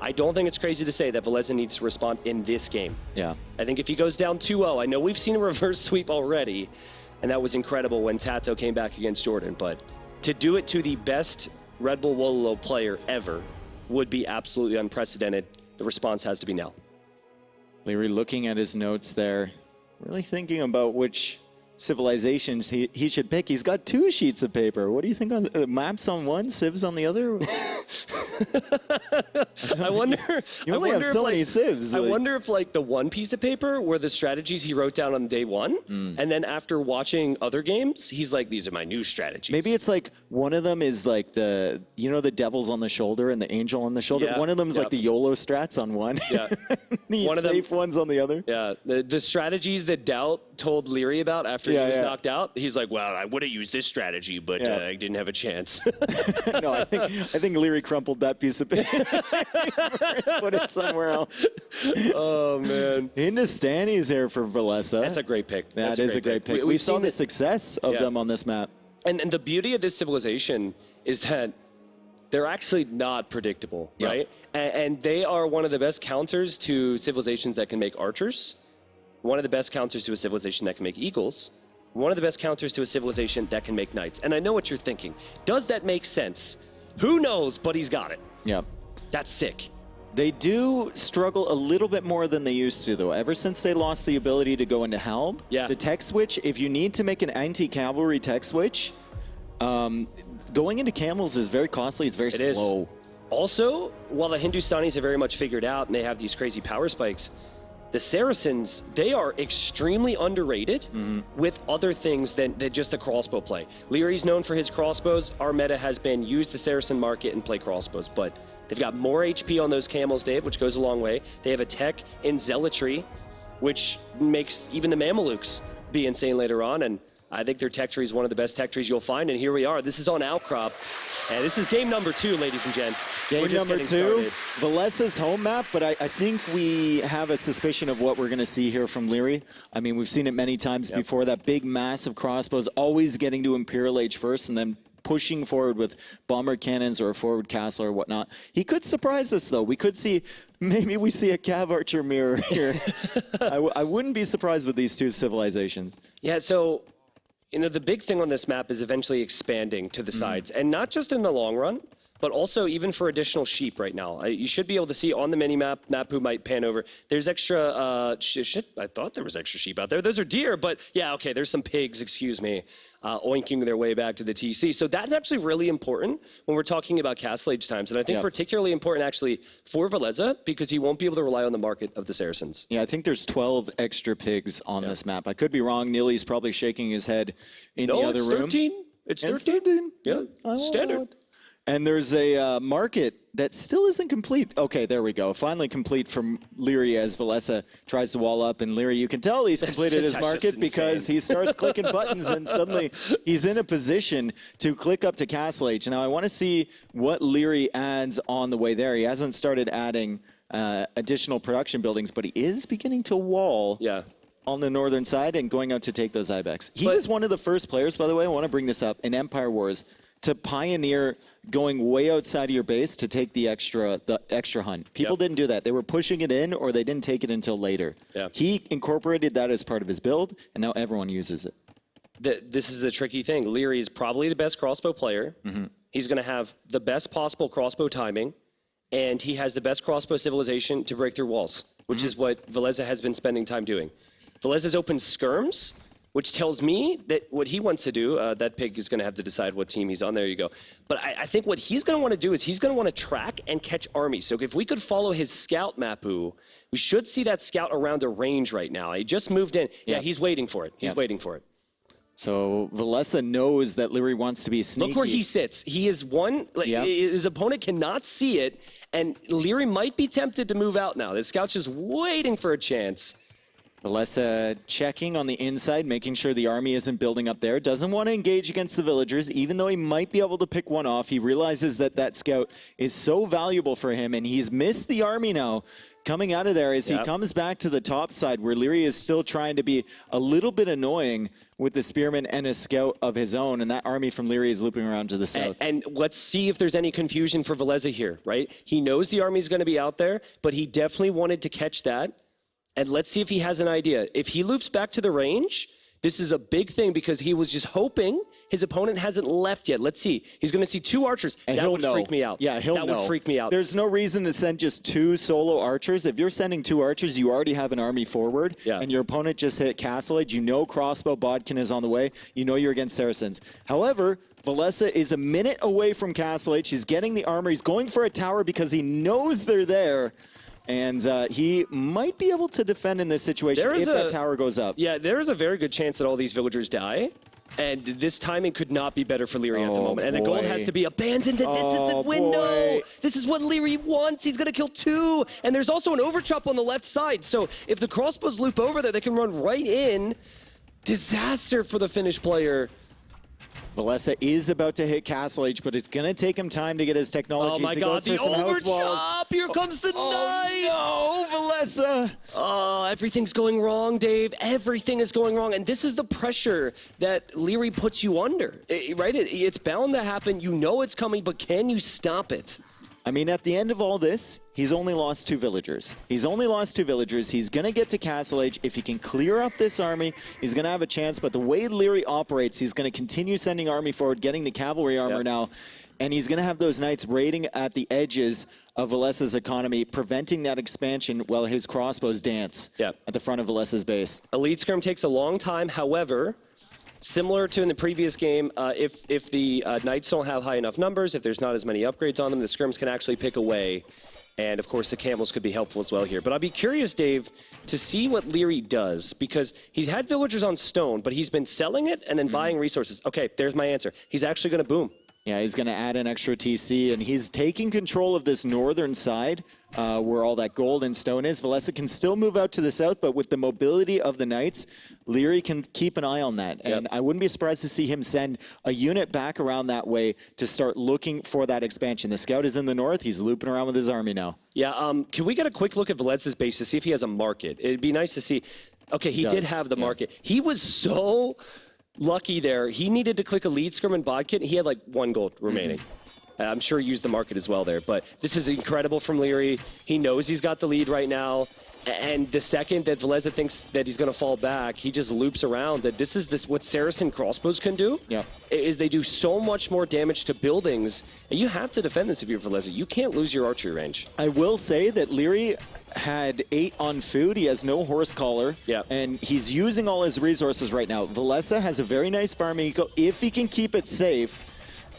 I don't think it's crazy to say that Villese needs to respond in this game. I think if he goes down 2-0, I know we've seen a reverse sweep already, and that was incredible when Tato came back against Jordan, but to do it to the best Redbull Wololo player ever would be absolutely unprecedented. The response has to be now. Liereyy looking at his notes there, really thinking about which civilizations he should pick. He's got 2 sheets of paper. What do you think on maps on one, civs on the other? I wonder. You only have so many civs. I wonder if like the one piece of paper were the strategies he wrote down on day one, and then after watching other games, he's like, "These are my new strategies." Maybe it's like one of them is like the the devil's on the shoulder and the angel on the shoulder. One of them is like the YOLO strats on one. The one safe ones on the otother. The strategies that Doubt told Liereyy about after he was knocked out. He's like, "Well, I would have used this strategy, but I didn't have a chance." No, I think Liereyy crumpled that piece of paper, put it somewhere else. Oh man, Hindustani is here for Villese. That's a great pick. That is a great pick. We saw the success of them on this map. And the beauty of this civilization is that they're actually not predictable, Yeah. right? And they are one of the best counters to civilizations that can make archers, one of the best counters to a civilization that can make eagles, one of the best counters to a civilization that can make knights. And I know what you're thinking. Does that make sense? Who knows, but he's got it. Yeah. That's sick. They do struggle a little bit more than they used to, though. Ever since they lost the ability to go into Helm, the tech switch, if you need to make an anti-cavalry tech switch, going into camels is very costly. It's very slow. Also, while the Hindustanis are very much figured out and they have these crazy power spikes, the Saracens, they are extremely underrated with other things than just the crossbow play. Lierey's known for his crossbows. Our meta has been use the Saracen market and play crossbows, but they've got more HP on those camels, Dave, which goes a long way. They have a tech in zealotry, which makes even the Mamelukes be insane later on, and I think their tech tree is one of the best tech trees you'll find, and here we are. This is on Outcrop, and this is game number 2, ladies and gents. Game number 2, Vilese's home map, but I think we have a suspicion of what we're going to see here from Liereyy. I mean, we've seen it many times before, that big, massive crossbows, always getting to Imperial Age first, and then pushing forward with bomber cannons or a forward castle or whatnot. He could surprise us, though. We could see, maybe we see a Cav Archer mirror here. I wouldn't be surprised with these two civilizations. Yeah, so the big thing on this map is eventually expanding to the sides, and not just in the long run, but also even for additional sheep right now. You should be able to see on the mini-map, Napu might pan over, there's extra, I thought there was extra sheep out there. Those are deer, but yeah, okay, there's some pigs, excuse me, oinking their way back to the TC. So that's actually really important when we're talking about Castle Age times, and I think particularly important actually for Villese, because he won't be able to rely on the market of the Saracens. Yeah, I think there's 12 extra pigs on this map. I could be wrong. Neely's probably shaking his head in the other room. It's 13. It's 13. Yeah, standard. And there's a market that still isn't complete. Okay, there we go. Finally complete from Liereyy as Villese tries to wall up. And Liereyy, you can tell he's completed his market because he starts clicking buttons and suddenly he's in a position to click up to Castle Age. Now, I want to see what Liereyy adds on the way there. He hasn't started adding additional production buildings, but he is beginning to wall on the northern side and going out to take those Ibex. He was one of the first players, by the way, I want to bring this up, in Empire Wars to pioneer going way outside of your base to take the extra hunt. People didn't do that. They were pushing it in or they didn't take it until later. He incorporated that as part of his build, and now everyone uses it. This is a tricky thing. Liereyy is probably the best crossbow player. He's going to have the best possible crossbow timing, and he has the best crossbow civilization to break through walls, which is what Villese has been spending time doing. Vilese's open skirms, which tells me that what he wants to do, that pig is going to have to decide what team he's on. There you go. But I think what he's going to want to do is he's going to want to track and catch armies. So if we could follow his scout, Mapu, we should see that scout around a range right now. He just moved in. Yeah, he's waiting for it. He's waiting for it. So Villese knows that Liereyy wants to be sneaky. Look where he sits. He is one, his opponent cannot see it, and Liereyy might be tempted to move out now. The scout's just waiting for a chance. Villese checking on the inside, making sure the army isn't building up there. Doesn't want to engage against the villagers, even though he might be able to pick one off. He realizes that that scout is so valuable for him, and he's missed the army now. Coming out of there as he comes back to the top side, where Liereyy is still trying to be a little bit annoying with the spearman and a scout of his own, and that army from Liereyy is looping around to the south. And let's see if there's any confusion for Villese here, right? He knows the army's going to be out there, but he definitely wanted to catch that. And let's see if he has an idea. If he loops back to the range, this is a big thing because he was just hoping his opponent hasn't left yet. Let's see. He's going to see 2 archers. And that would freak me out. Yeah, that would freak me out. There's no reason to send just 2 solo archers. If you're sending 2 archers, you already have an army forward, and your opponent just hit Castle Age. You know crossbow bodkin is on the way. You know you're against Saracens. However, Villese is a minute away from Castle Age. He's getting the armor. He's going for a tower because he knows they're there. And he might be able to defend in this situation if that tower goes up. Yeah, there is a very good chance that all these villagers die. And this timing could not be better for Liereyy at the moment. And the goal has to be abandoned. And this is the window. This is what Liereyy wants. He's going to kill 2. And there's also an overchop on the left side. So if the crossbows loop over there, they can run right in. Disaster for the Finnish player. Villese is about to hit Castle Age, but it's going to take him time to get his technology. Oh my God, the overchop! Here comes the knight! Oh no, Villese! Oh, everything's going wrong, Dave. Everything is going wrong. And this is the pressure that Liereyy puts you under, right? It's bound to happen. You know it's coming, but can you stop it? I mean, at the end of all this, he's only lost 2 villagers. He's only lost 2 villagers. He's going to get to Castle Age. If he can clear up this army, he's going to have a chance. But the way Liereyy operates, he's going to continue sending army forward, getting the cavalry armor now. And he's going to have those knights raiding at the edges of Vilese's economy, preventing that expansion while his crossbows dance at the front of Vilese's base. Elite Scrim takes a long time. However, similar to in the previous game, if the Knights don't have high enough numbers, if there's not as many upgrades on them, the Scrims can actually pick away. And, of course, the Camels could be helpful as well here. But I'd be curious, Dave, to see what Liereyy does, because he's had villagers on stone, but he's been selling it and then buying resources. Okay, there's my answer. He's actually going to boom. Yeah, he's going to add an extra TC, and he's taking control of this northern side where all that gold and stone is. Villese can still move out to the south, but with the mobility of the Knights, Liereyy can keep an eye on that. And I wouldn't be surprised to see him send a unit back around that way to start looking for that expansion. The scout is in the north. He's looping around with his army now. Yeah, can we get a quick look at Vilese's base to see if he has a market? It'd be nice to see. Okay, he did have the market. He was so lucky there. He needed to click Elite Scrim and Bod Kit. He had like 1 gold remaining. I'm sure he used the market as well there. But this is incredible from Liereyy. He knows he's got the lead right now. And the second that Villese thinks that he's going to fall back, he just loops around. That this is what Saracen crossbows can do. Is they do so much more damage to buildings. And you have to defend this if you're Villese. You can't lose your archery range. I will say that Liereyy had 8 on food. He has no horse collar. And he's using all his resources right now. Villese has a very nice farm eco if he can keep it safe.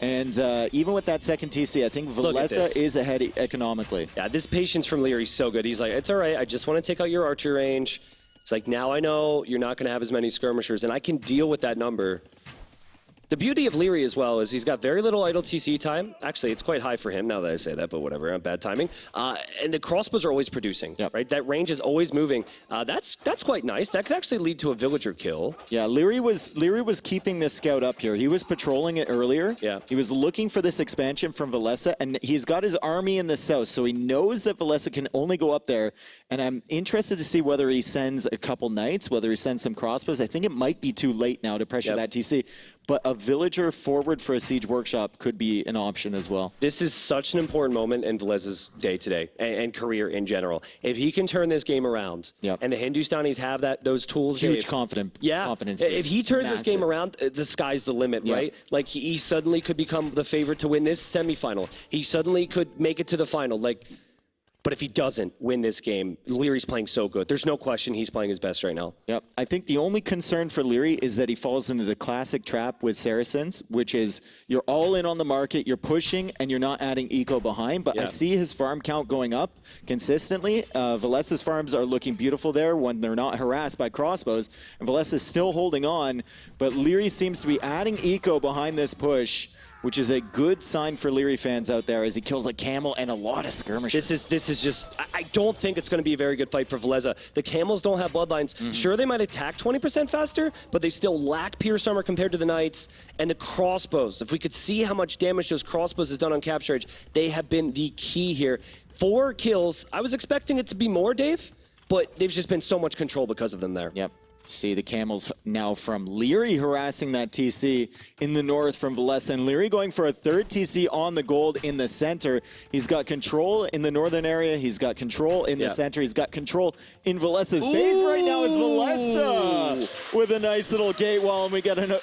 And even with that second TC, I think Villese is ahead economically. Yeah, this patience from Liereyy is so good. He's like, it's all right. I just want to take out your archer range. It's like, now I know you're not going to have as many skirmishers, and I can deal with that number. The beauty of Liereyy as well is he's got very little idle TC time. Actually, it's quite high for him now that I say that, but whatever, bad timing. And the crossbows are always producing, right? That range is always moving. That's quite nice. That could actually lead to a villager kill. Yeah, Liereyy was keeping this scout up here. He was patrolling it earlier. He was looking for this expansion from Villese, and he's got his army in the south, so he knows that Villese can only go up there. And I'm interested to see whether he sends a couple knights, whether he sends some crossbows. I think it might be too late now to pressure that TC. But a villager forward for a siege workshop could be an option as well. This is such an important moment in Vilese's day today and career in general. If he can turn this game around, and the Hindustanis have those tools, huge confidence. If he turns this game around, the sky's the limit, right? Like he suddenly could become the favorite to win this semifinal. He suddenly could make it to the final. But if he doesn't win this game, Lierey's playing so good. There's no question he's playing his best right now. I think the only concern for Liereyy is that he falls into the classic trap with Saracens, which is you're all in on the market, you're pushing, and you're not adding eco behind. But I see his farm count going up consistently. Vilese's farms are looking beautiful there when they're not harassed by crossbows. And Villese is still holding on, but Liereyy seems to be adding eco behind this push, which is a good sign for Liereyy fans out there as he kills a camel and a lot of skirmishers. This is just, I don't think it's going to be a very good fight for Villese. The camels don't have bloodlines. Sure, they might attack 20% faster, but they still lack pierce armor compared to the knights. And the crossbows, if we could see how much damage those crossbows has done on capture edge, they have been the key here. 4 kills. I was expecting it to be more, Dave, but they've just been so much control because of them there. See the camels now from Liereyy harassing that TC in the north from Villese, and Liereyy going for a 3rd TC on the gold in the center. He's got control in the northern area. He's got control in the center. He's got control in Vilese's base right now. It's Villese with a nice little gate wall, and we get an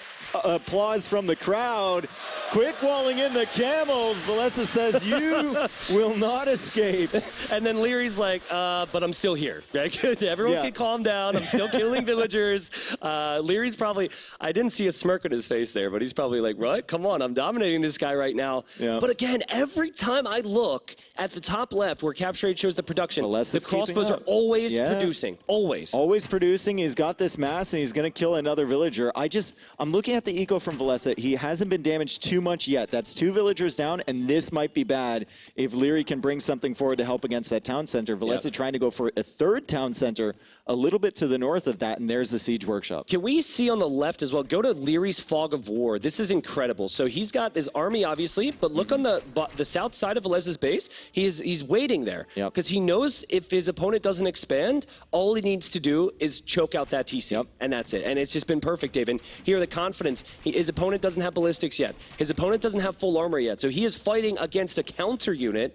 applause from the crowd. Quick walling in the camels. Villese says, you will not escape. And then Lierey's like, but I'm still here. Right? Everyone can calm down. I'm still killing villagers. Lierey's probably, I didn't see a smirk on his face there, but he's probably like, what? Come on, I'm dominating this guy right now. But again, every time I look at the top left where capture rate shows the production, the crossbows are always producing. Always producing. He's got this mass, and he's going to kill another villager. I'm looking at the eco from Villese. He hasn't been damaged too too much yet. That's 2 villagers down, and this might be bad if Liereyy can bring something forward to help against that town center. Villese trying to go for a 3rd town center a little bit to the north of that, and there's the siege workshop. Can we see on the left as well? Go to Lierey's Fog of War. This is incredible. So he's got his army, obviously, but look on the south side of Villese's base. He's waiting there because he knows if his opponent doesn't expand, all he needs to do is choke out that TC, and that's it. And it's just been perfect, Dave. And here, the confidence. His opponent doesn't have ballistics yet. His opponent doesn't have full armor yet. So he is fighting against a counter unit.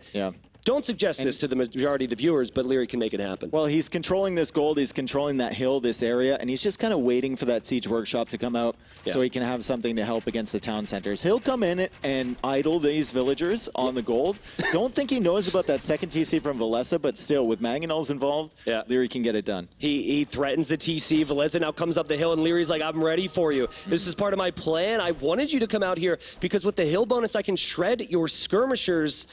Don't suggest this to the majority of the viewers, but Liereyy can make it happen. Well, he's controlling this gold, he's controlling that hill, this area, and he's just kind of waiting for that siege workshop to come out so he can have something to help against the town centers. He'll come in and idle these villagers on the gold. Don't think he knows about that 2nd TC from Villese, but still, with mangonels involved, Liereyy can get it done. He threatens the TC. Villese now comes up the hill, and Lierey's like, I'm ready for you. This is part of my plan. I wanted you to come out here because with the hill bonus, I can shred your skirmishers.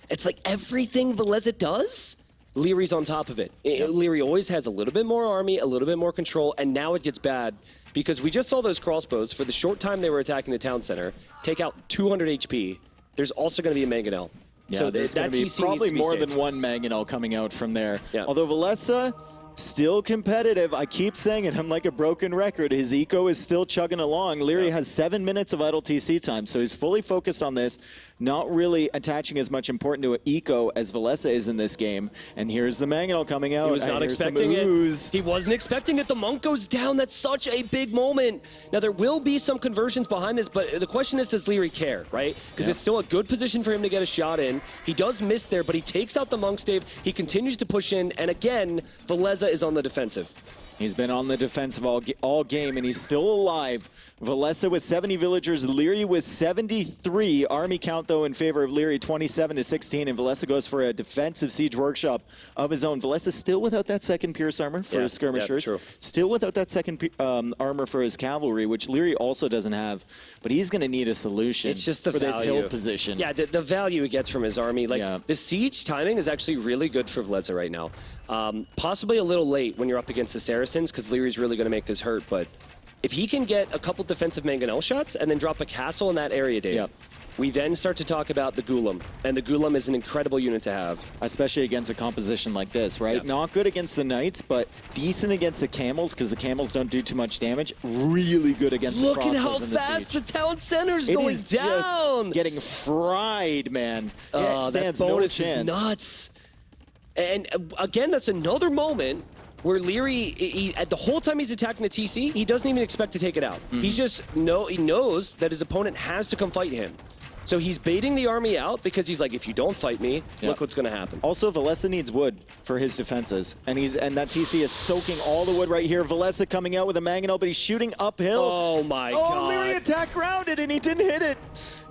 It's like everything Villese does, Lierey's on top of it. Liereyy always has a little bit more army, a little bit more control, and now it gets bad because we just saw those crossbows for the short time they were attacking the town center take out 200 HP. There's also going to be a mangonel. So there's going to be probably more than one mangonel coming out from there. Although Villese, still competitive. I keep saying it. I'm like a broken record. His eco is still chugging along. Liereyy has 7 minutes of idle TC time, so he's fully focused on this, not really attaching as much importance to an eco as Villese is in this game. And here's the mangonel coming out. He was not expecting it. He wasn't expecting it. The monk goes down. That's such a big moment. Now, there will be some conversions behind this, but the question is, does Liereyy care, right? Because it's still a good position for him to get a shot in. He does miss there, but he takes out the monks, Dave. He continues to push in, and again, Villese is on the defensive. He's been on the defensive all game, and he's still alive. Villese with 70 villagers, Liereyy with 73. Army count, though, in favor of Liereyy, 27-16, and Villese goes for a defensive siege workshop of his own. Villese still without that 2nd pierce armor for his skirmishers. Still without that 2nd armor for his cavalry, which Liereyy also doesn't have. But he's going to need a solution it's just the for value. this hill position. Yeah, the value he gets from his army. Like, the siege timing is actually really good for Villese right now. Possibly a little late when you're up against the Saracens, because Lierey's really going to make this hurt, but if he can get a couple defensive mangonel shots and then drop a castle in that area, Dave, we then start to talk about the Gulam, and the Gulam is an incredible unit to have. Especially against a composition like this, right? Not good against the Knights, but decent against the Camels, because the Camels don't do too much damage. Really good against the crossbows. Look at how fast the town center's going down! Just getting fried, man. It stands that bonus no chance. Is nuts. And again, that's another moment where Liereyy, the whole time he's attacking the TC, he doesn't even expect to take it out. He just he knows that his opponent has to come fight him. So he's baiting the army out because he's like, if you don't fight me, look what's going to happen. Also, Villese needs wood for his defenses, and that TC is soaking all the wood right here. Villese coming out with a mangonel, but he's shooting uphill. Oh my God! Liereyy attack grounded, and he didn't hit it.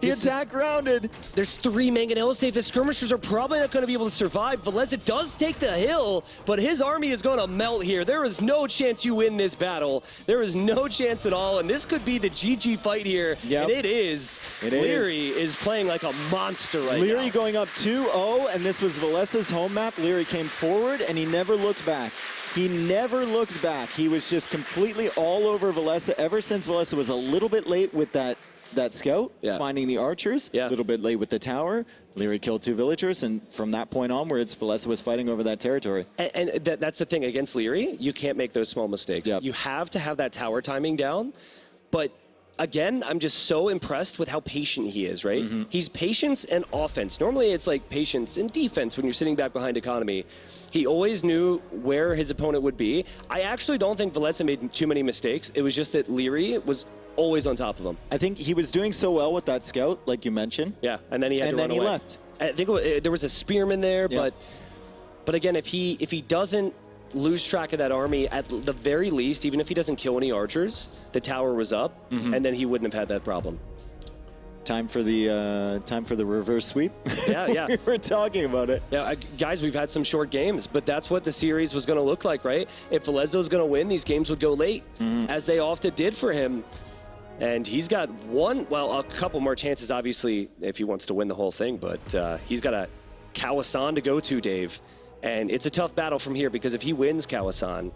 He attack grounded. There's 3 mangonels, Dave. The skirmishers are probably not going to be able to survive. Villese does take the hill, but his army is going to melt here. There is no chance you win this battle. There is no chance at all, and this could be the GG fight here. And it is. Liereyy is playing like a monster right now. Liereyy going up 2-0, and this was Villese's home map. Liereyy came forward, and he never looked back. He never looked back. He was just completely all over Villese ever since Villese was a little bit late with that scout, finding the archers, a little bit late with the tower. Liereyy killed 2 villagers, and from that point onwards, Villese was fighting over that territory. And that's the thing, against Liereyy, you can't make those small mistakes. You have to have that tower timing down, but again, I'm just so impressed with how patient he is, right? He's patience and offense. Normally, it's like patience and defense when you're sitting back behind economy. He always knew where his opponent would be. I actually don't think Villese made too many mistakes. It was just that Liereyy was always on top of him. I think he was doing so well with that scout, like you mentioned. And then he had to run away. Left. I think there was a spearman there, but again, if he doesn't lose track of that army, at the very least, even if he doesn't kill any archers, the tower was up, and then he wouldn't have had that problem. Time for the reverse sweep. Yeah. We were talking about it. Yeah, guys, we've had some short games, but that's what the series was going to look like, right? If Villese was going to win, these games would go late, as they often did for him. And he's got a couple more chances, obviously, if he wants to win the whole thing, but he's got a Kawasan to go to, Dave. And it's a tough battle from here, because if he wins Kawasan,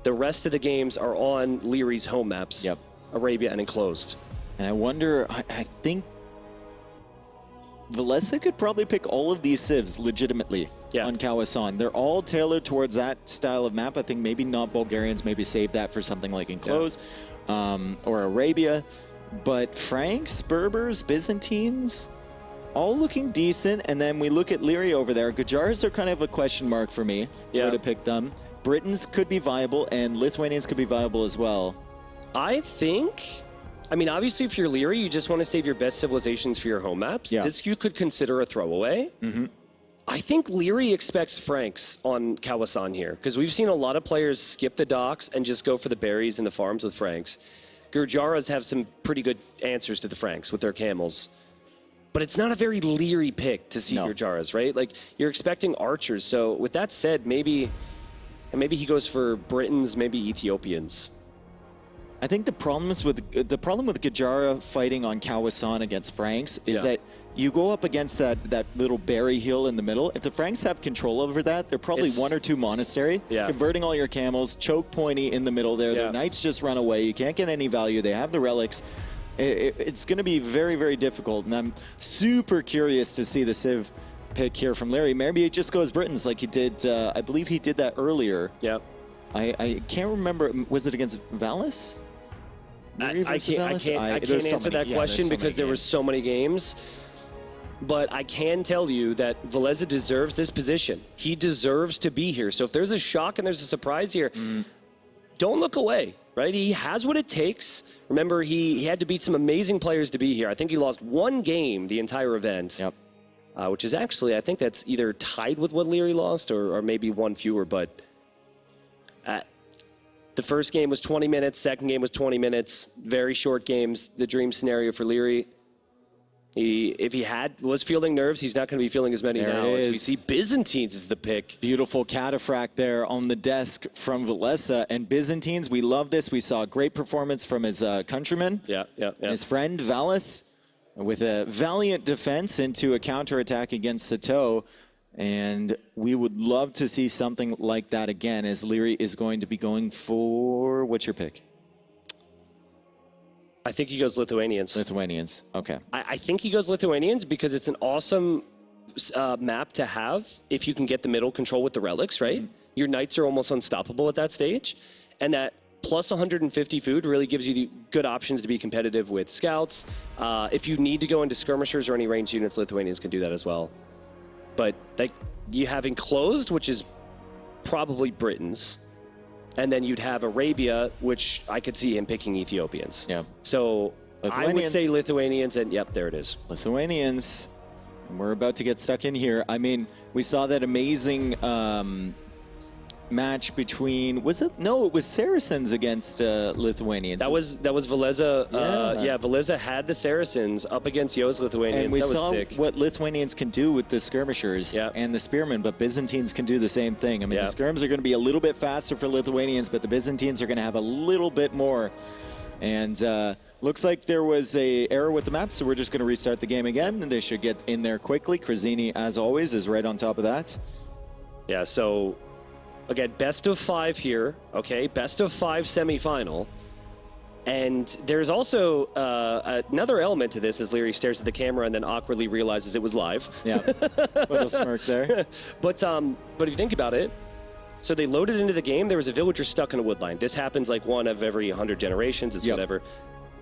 the rest of the games are on Lierey's home maps, Arabia and Enclosed. And I wonder, I think Villese could probably pick all of these civs legitimately on Kawasan. They're all tailored towards that style of map. I think maybe not Bulgarians, maybe save that for something like Enclose or Arabia. But Franks, Berbers, Byzantines, all looking decent. And then we look at Liereyy over there. Gajars are kind of a question mark for me where to pick them. Britons could be viable, and Lithuanians could be viable as well. I think... I mean, obviously, if you're Liereyy, you just want to save your best civilizations for your home maps. Yeah. This you could consider a throwaway. I think Liereyy expects Franks on Kawasan here, because we've seen a lot of players skip the docks and just go for the berries and the farms with Franks. Gurjaras have some pretty good answers to the Franks with their camels. But it's not a very Liereyy pick to see Gurjaras, right? Like, you're expecting archers. So with that said, maybe he goes for Britons, maybe Ethiopians. I think the problem with Gajara fighting on Kawasan against Franks is that you go up against that little berry hill in the middle. If the Franks have control over that, they're probably one or two monastery, converting all your camels, choke pointy in the middle there. Their knights just run away. You can't get any value. They have the relics. It's going to be very, very difficult, and I'm super curious to see the Civ pick here from Liereyy. Maybe it just goes Britons like he did. I believe he did that earlier. Yeah. I can't remember. Was it against Villese? I can't answer that question because there were so many games. But I can tell you that Villese deserves this position. He deserves to be here. So if there's a shock and there's a surprise here, don't look away, right? He has what it takes. Remember, he had to beat some amazing players to be here. I think he lost one game the entire event, which is actually, I think that's either tied with what Liereyy lost or maybe one fewer. But the first game was 20 minutes, second game was 20 minutes, very short games, the dream scenario for Liereyy. If he was fielding nerves, he's not going to be feeling as many now. As we see Byzantines is the pick. Beautiful cataphract there on the desk from Villese. And Byzantines, we love this. We saw a great performance from his countryman. His friend, Vallis, with a valiant defense into a counterattack against Sato. And we would love to see something like that again, as Liereyy is going to be going for... What's your pick? I think he goes Lithuanians. Lithuanians, okay. I think he goes Lithuanians because it's an awesome map to have if you can get the middle control with the relics, right? Your knights are almost unstoppable at that stage. And that plus 150 food really gives you the good options to be competitive with scouts. If you need to go into skirmishers or any ranged units, Lithuanians can do that as well. But you have Enclosed, which is probably Britons. And then you'd have Arabia, which I could see him picking Ethiopians. Yeah. So I would say Lithuanians, and yep, there it is. Lithuanians. We're about to get stuck in here. I mean, we saw that amazing match between, was it? No, it was Saracens against Lithuanians. That was Villese. Villese had the Saracens up against Yo's Lithuanians. And we that was saw sick. what Lithuanians can do with the skirmishers and the spearmen, but Byzantines can do the same thing. I mean, the skirms are going to be a little bit faster for Lithuanians, but the Byzantines are going to have a little bit more. And looks like there was a error with the map, so we're just going to restart the game again, and they should get in there quickly. Krazini, as always, is right on top of that. Yeah, so again, best of 5 here, okay? Best of 5 semifinal. And there's also another element to this as Liereyy stares at the camera and then awkwardly realizes it was live. Yeah, little smirk there. But if you think about it, so they loaded into the game, there was a villager stuck in a wood line. This happens like one of every 100 generations, it's whatever.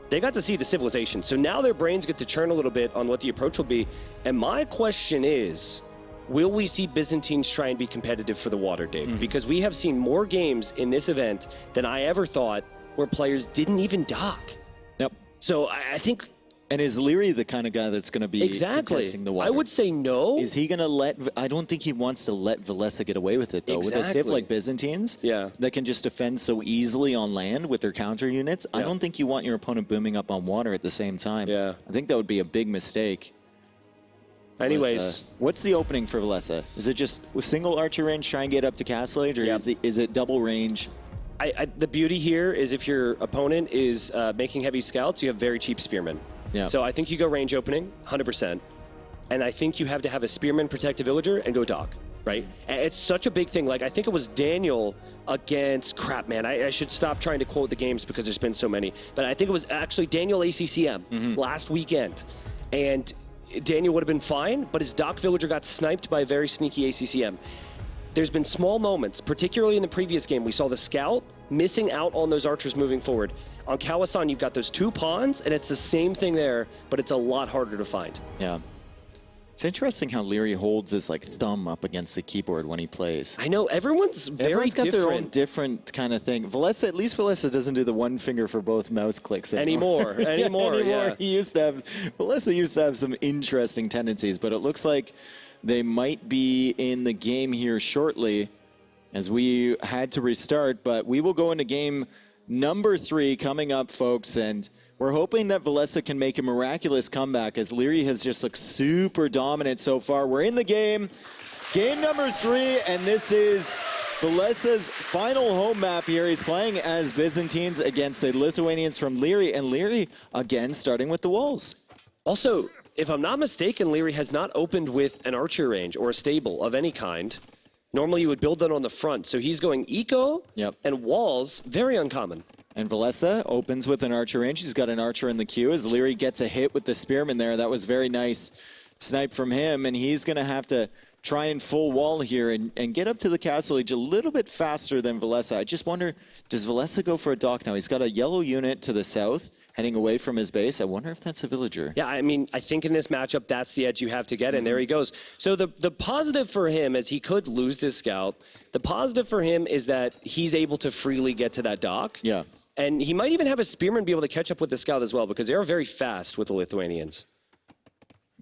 They got to see the civilization. So now their brains get to churn a little bit on what the approach will be. And my question is, will we see Byzantines try and be competitive for the water, Dave? Because we have seen more games in this event than I ever thought where players didn't even dock. Yep. So I think... And is Liereyy the kind of guy that's going to be contesting the water? I would say no. Is he going to let... I don't think he wants to let Villese get away with it, though. With a civ like Byzantines that can just defend so easily on land with their counter units, I don't think you want your opponent booming up on water at the same time. I think that would be a big mistake. Anyways, what's the opening for Villese? Is it just a single archer range, try and get up to castle age, or is it double range? The beauty here is if your opponent is making heavy scouts, you have very cheap spearmen. So I think you go range opening, 100%. And I think you have to have a spearman protect a villager and go dock, right? And it's such a big thing. Like, I think it was Daniel against... Crap, man. I should stop trying to quote the games because there's been so many. But I think it was actually Daniel ACCM last weekend. And Daniel would have been fine, but his Doc Villager got sniped by a very sneaky ACCM. There's been small moments, particularly in the previous game. We saw the Scout missing out on those archers moving forward. On Kawasan, you've got those 2 pawns, and it's the same thing there, but it's a lot harder to find. Yeah. It's interesting how Liereyy holds his like thumb up against the keyboard when he plays. I know, everyone's very got different. their own different kind of thing. Villese, at least Villese doesn't do the one finger for both mouse clicks anymore. Anymore. Yeah. He used to have, Villese used to have some interesting tendencies, but it looks like they might be in the game here shortly as we had to restart, but we will go into game number 3 coming up, folks, and we're hoping that Villese can make a miraculous comeback as Liereyy has just looked super dominant so far. We're in the game number 3, and this is Villese's final home map here. He's playing as Byzantines against the Lithuanians from Liereyy, and Liereyy, again, starting with the walls. Also, if I'm not mistaken, Liereyy has not opened with an archer range or a stable of any kind. Normally, you would build that on the front, so he's going eco and walls, very uncommon. And Villese opens with an archer range. He's got an archer in the queue as Liereyy gets a hit with the spearman there. That was very nice snipe from him, and he's going to have to try and full wall here and get up to the castle age a little bit faster than Villese. I just wonder, does Villese go for a dock now? He's got a yellow unit to the south heading away from his base. I wonder if that's a villager. Yeah, I mean, I think in this matchup, that's the edge you have to get, and there he goes. So the positive for him is he could lose this scout. The positive for him is that he's able to freely get to that dock. Yeah. And he might even have a spearman be able to catch up with the scout as well, because they are very fast with the Lithuanians.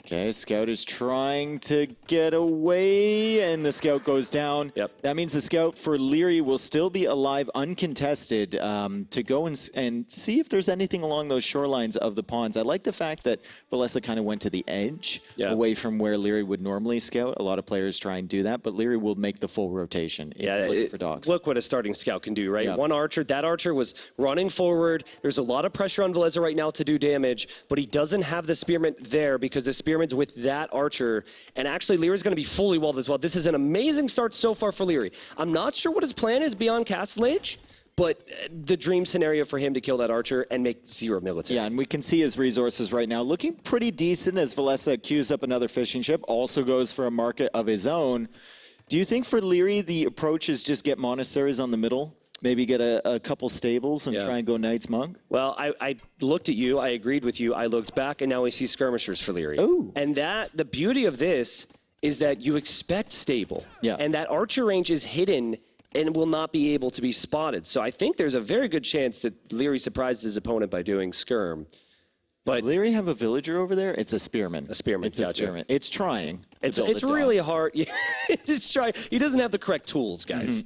Okay, Scout is trying to get away, and the Scout goes down. Yep. That means the Scout for Liereyy will still be alive, uncontested, to go and see if there's anything along those shorelines of the ponds. I like the fact that Villese kind of went to the edge, away from where Liereyy would normally scout. A lot of players try and do that, but Liereyy will make the full rotation. It's looking for dogs. Look what a starting scout can do, right? Yep. One archer, that archer was running forward. There's a lot of pressure on Villese right now to do damage, but he doesn't have the spearman there because the spearman's with that archer, and actually Lierey's going to be fully walled as well. This is an amazing start so far for Liereyy. I'm not sure what his plan is beyond Castle Age, but the dream scenario for him to kill that archer and make 0 military. Yeah, and we can see his resources right now looking pretty decent as Villese queues up another fishing ship, also goes for a market of his own. Do you think for Liereyy the approach is just get monasteries on the middle? Maybe get a couple stables and try and go Knights Monk? Well, I looked at you, I agreed with you, I looked back, and now we see skirmishers for Liereyy. Ooh. And the beauty of this is that you expect stable. Yeah. And that archer range is hidden and will not be able to be spotted. So I think there's a very good chance that Liereyy surprises his opponent by doing skirm. But does Liereyy have a villager over there? It's a spearman. A spearman, It's a spearman. It's trying. It's really hard. It's trying. He doesn't have the correct tools, guys.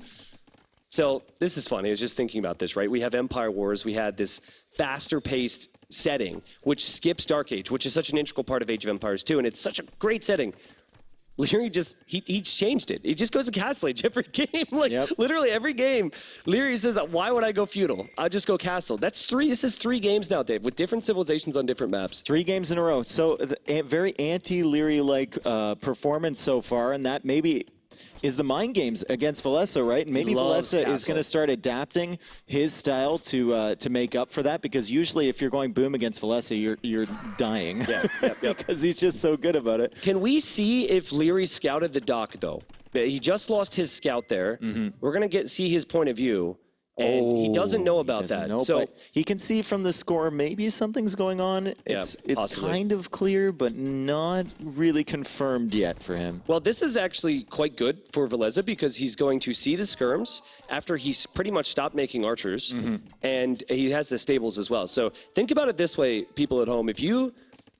So this is funny. I was just thinking about this, right? We have Empire Wars. We had this faster-paced setting, which skips Dark Age, which is such an integral part of Age of Empires 2, and it's such a great setting. Liereyy just, he changed it. He just goes to Castle Age every game. Literally every game. Liereyy says, why would I go feudal? I'll just go castle. This is 3 games now, Dave, with different civilizations on different maps. 3 games in a row. So very anti-Liereyy-like performance so far, and that maybe is the mind games against Villese, right? And maybe Villese is going to start adapting his style to make up for that, because usually if you're going boom against Villese, you're dying because he's just so good about it. Can we see if Liereyy scouted the dock, though? He just lost his scout there. We're going to see his point of view. And he doesn't know about that. But he can see from the score maybe something's going on. It's kind of clear, but not really confirmed yet for him. Well, this is actually quite good for Villese because he's going to see the skirms after he's pretty much stopped making archers, and he has the stables as well. So think about it this way, people at home. If you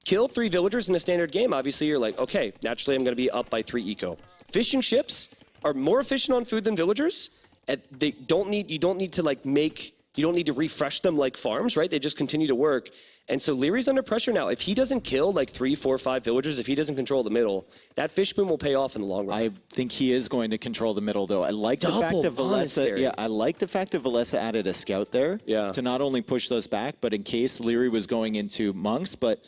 kill 3 villagers in a standard game, obviously you're like, okay, naturally I'm going to be up by 3 eco. Fishing ships are more efficient on food than villagers. You don't need to refresh them like farms, right? They just continue to work. And so Lierey's under pressure now. If he doesn't kill like 3, 4, 5 villagers, if he doesn't control the middle, that fish boom will pay off in the long run. I think he is going to control the middle, though. I like the fact that Villese added a scout there to not only push those back, but in case Liereyy was going into monks. But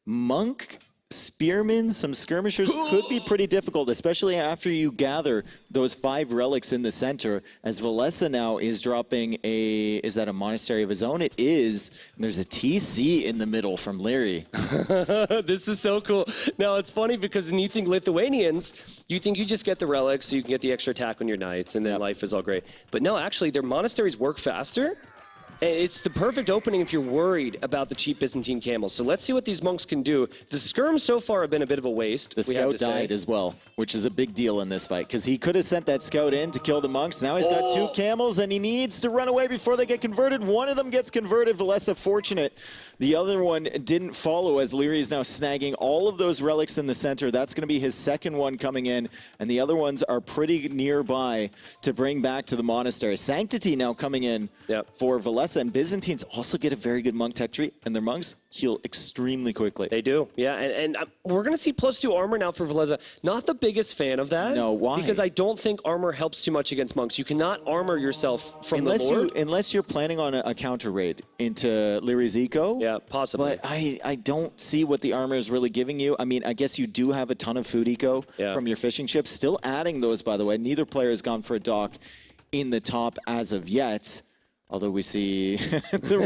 monk spearmen, some skirmishers could be pretty difficult, especially after you gather those 5 relics in the center. As Villese now is dropping is that a monastery of his own? It is. And there's a TC in the middle from Liereyy. This is so cool. Now, it's funny because when you think Lithuanians, you think you just get the relics so you can get the extra attack on your knights and then life is all great. But no, actually, their monasteries work faster. And it's the perfect opening if you're worried about the cheap Byzantine camels. So let's see what these monks can do. The skirms so far have been a bit of a waste. The scout died as well, which is a big deal in this fight, because he could have sent that scout in to kill the monks. Now he's got 2 camels, and he needs to run away before they get converted. One of them gets converted, Villese fortunate. The other one didn't follow, as Liereyy is now snagging all of those relics in the center. That's going to be his second one coming in, and the other ones are pretty nearby to bring back to the monastery. Sanctity now coming in for Villese, and Byzantines also get a very good monk tech tree, and their monks heal extremely quickly. They do, yeah, and we're going to see +2 armor now for Villese. Not the biggest fan of that. No, why? Because I don't think armor helps too much against monks. You cannot armor yourself from the Lord. Unless you're planning on a counter raid into Lierey's eco. Yeah, possibly. But I don't see what the armor is really giving you. I mean, I guess you do have a ton of food eco from your fishing ships. Still adding those, by the way. Neither player has gone for a dock in the top as of yet. Although we see the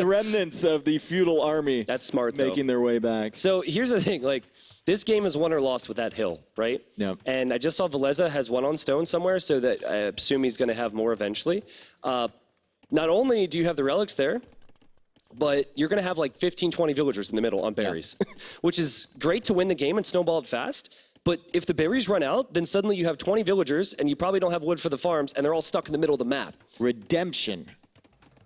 remnants of the feudal army. That's smart, making their way back. So here's the thing, like, this game is won or lost with that hill, right? Yeah. And I just saw Villese has one on stone somewhere, so that I assume he's going to have more eventually. Not only do you have the relics there, but you're going to have like 15, 20 villagers in the middle on berries, which is great to win the game and snowball it fast. But if the berries run out, then suddenly you have 20 villagers, and you probably don't have wood for the farms, and they're all stuck in the middle of the map. Redemption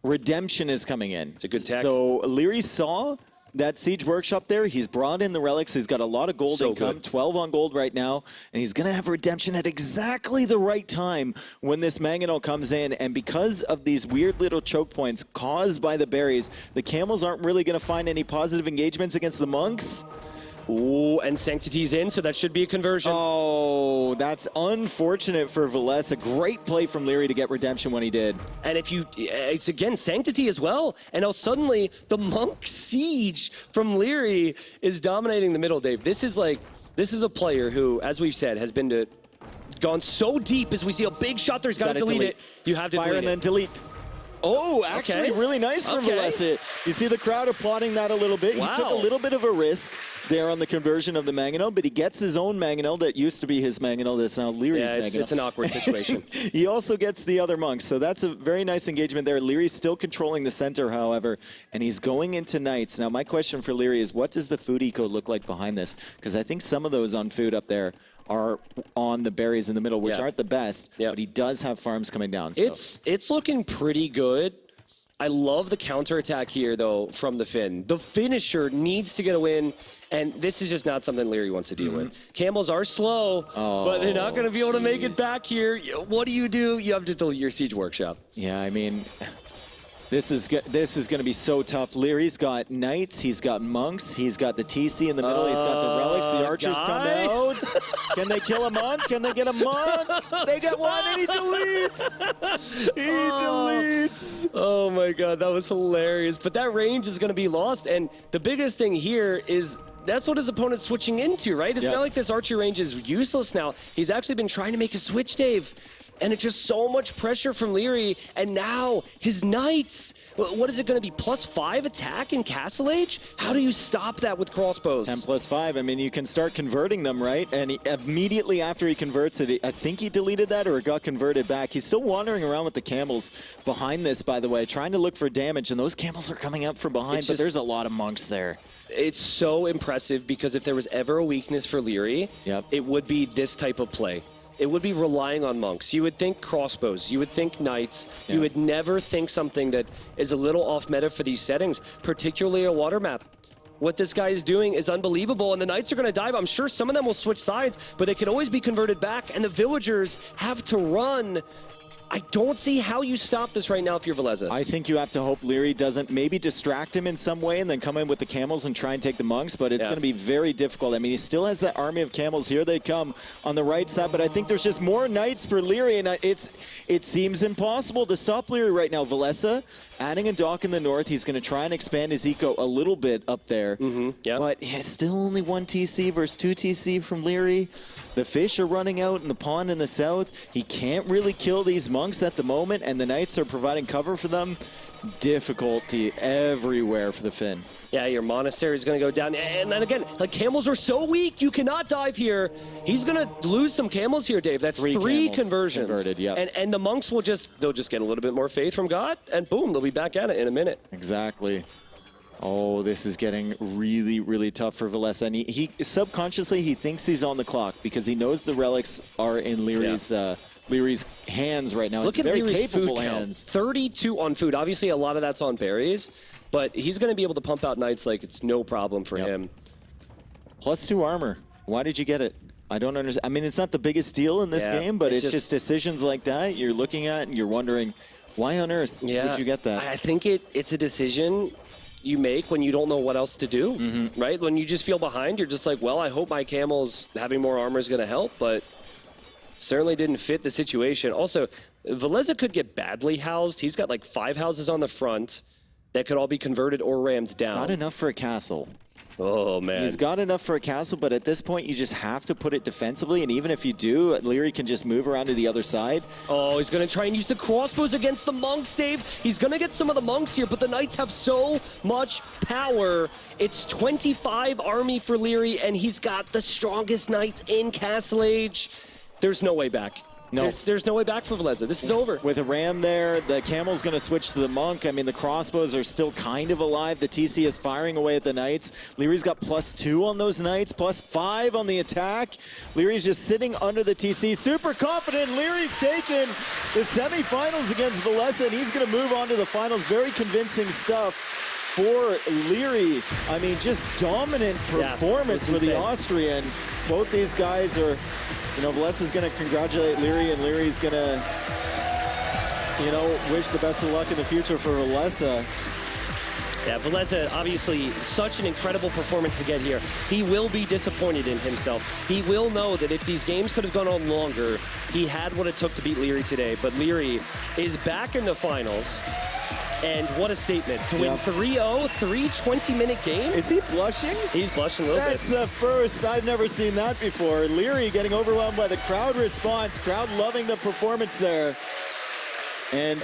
is coming in. It's a good tech. So Liereyy saw that Siege Workshop there. He's brought in the relics. He's got a lot of gold income, good. 12 on gold right now, and he's going to have Redemption at exactly the right time when this Mangonel comes in. And because of these weird little choke points caused by the berries, the camels aren't really going to find any positive engagements against the monks. Ooh, and Sanctity's in, so that should be a conversion. Oh, that's unfortunate for Villese. A great play from Liereyy to get Redemption when he did. And it's again Sanctity as well. And now suddenly the monk siege from Liereyy is dominating the middle, Dave. This is a player who, as we've said, has gone so deep. As we see a big shot there, he's got to delete it. You have to fire and then delete. Oh, actually, really nice from Villese. You see the crowd applauding that a little bit. Wow. He took a little bit of a risk there on the conversion of the Mangonel, but he gets his own Mangonel that used to be his Mangonel that's now Lierey's Mangonel. It's an awkward situation. He also gets the other monks, so that's a very nice engagement there. Lierey's still controlling the center, however, and he's going into Knights. Now, my question for Liereyy is, what does the food eco look like behind this? Because I think some of those on food up there are on the berries in the middle, which aren't the best, but he does have farms coming down. So. It's looking pretty good. I love the counterattack here, though, from the Finn. The finisher needs to get a win, and this is just not something Liereyy wants to deal with. Camels are slow, but they're not going to be able to make it back here. What do? You have to delete your Siege Workshop. Yeah, I mean, this is going to be so tough. Lierey's got Knights, he's got Monks, he's got the TC in the middle, he's got the Relics, the Archers come out. Can they kill a Monk? Can they get a Monk? They get one and he deletes! He deletes! Oh my god, that was hilarious. But that range is going to be lost, and the biggest thing here is that's what his opponent's switching into, right? It's not like this archer range is useless now. He's actually been trying to make a switch, Dave. And it's just so much pressure from Liereyy. And now his Knights, what is it going to be, +5 attack in Castle Age? How do you stop that with crossbows? 10+5. I mean, you can start converting them, right? And immediately after he converts it, I think he deleted that or it got converted back. He's still wandering around with the camels behind this, by the way, trying to look for damage. And those camels are coming up from behind, but there's a lot of monks there. It's so impressive because if there was ever a weakness for Liereyy, it would be this type of play. It would be relying on monks. You would think crossbows. You would think knights. You would never think something that is a little off meta for these settings, particularly a water map. What this guy is doing is unbelievable, and the knights are going to die. But I'm sure some of them will switch sides, but they can always be converted back, and the villagers have to run. I don't see how you stop this right now if you're Villese. I think you have to hope Liereyy doesn't maybe distract him in some way and then come in with the camels and try and take the monks, but it's going to be very difficult. I mean, he still has that army of camels. Here they come on the right side, but I think there's just more knights for Liereyy, and it seems impossible to stop Liereyy right now. Villese adding a dock in the north. He's going to try and expand his eco a little bit up there, but yeah, still only 1 TC versus 2 TC from Liereyy. The fish are running out in the pond in the south. He can't really kill these monks at the moment, and the knights are providing cover for them. Difficulty everywhere for the Finn. Yeah, your monastery is going to go down. And then again, like, camels are so weak, you cannot dive here. He's going to lose some camels here, Dave. That's three conversions. Converted, yep. And the monks they'll just get a little bit more faith from God, and boom, they'll be back at it in a minute. Exactly. Oh, this is getting really, really tough for Villese. And he subconsciously, he thinks he's on the clock because he knows the relics are in Lierey's hands right now. Look at very capable hands. 32 on food. Obviously, a lot of that's on berries, but he's going to be able to pump out knights like it's no problem for him. +2 armor. Why did you get it? I don't understand. I mean, it's not the biggest deal in this game, but it's just decisions like that you're looking at and you're wondering, why on earth did you get that? I think it's a decision you make when you don't know what else to do, right? When you just feel behind, you're just like, well, I hope my camels having more armor is going to help, but certainly didn't fit the situation. Also, Villese could get badly housed. He's got like 5 houses on the front that could all be converted or rammed down. He's got enough for a castle. Oh, man. He's got enough for a castle, but at this point, you just have to put it defensively, and even if you do, Liereyy can just move around to the other side. Oh, he's going to try and use the crossbows against the monks, Dave. He's going to get some of the monks here, but the knights have so much power. It's 25 army for Liereyy, and he's got the strongest knights in Castle Age. There's no way back. No. There's no way back for Villese. This is over. With a ram there, the camel's going to switch to the monk. I mean, the crossbows are still kind of alive. The TC is firing away at the knights. Lierey's got +2 on those knights, +5 on the attack. Lierey's just sitting under the TC, super confident. Lierey's taken the semifinals against Villese, and he's going to move on to the finals. Very convincing stuff for Liereyy. I mean, just dominant performance for the Austrian. Both these guys are, you know, Villese is going to congratulate Liereyy, and Lierey's going to, you know, wish the best of luck in the future for Villese. Yeah, Villese, obviously, such an incredible performance to get here. He will be disappointed in himself. He will know that if these games could have gone on longer, he had what it took to beat Liereyy today. But Liereyy is back in the finals. And what a statement. To win 3-0, 3 20-minute games. Is he blushing? He's blushing a little bit. That's the first. I've never seen that before. Liereyy getting overwhelmed by the crowd response. Crowd loving the performance there. And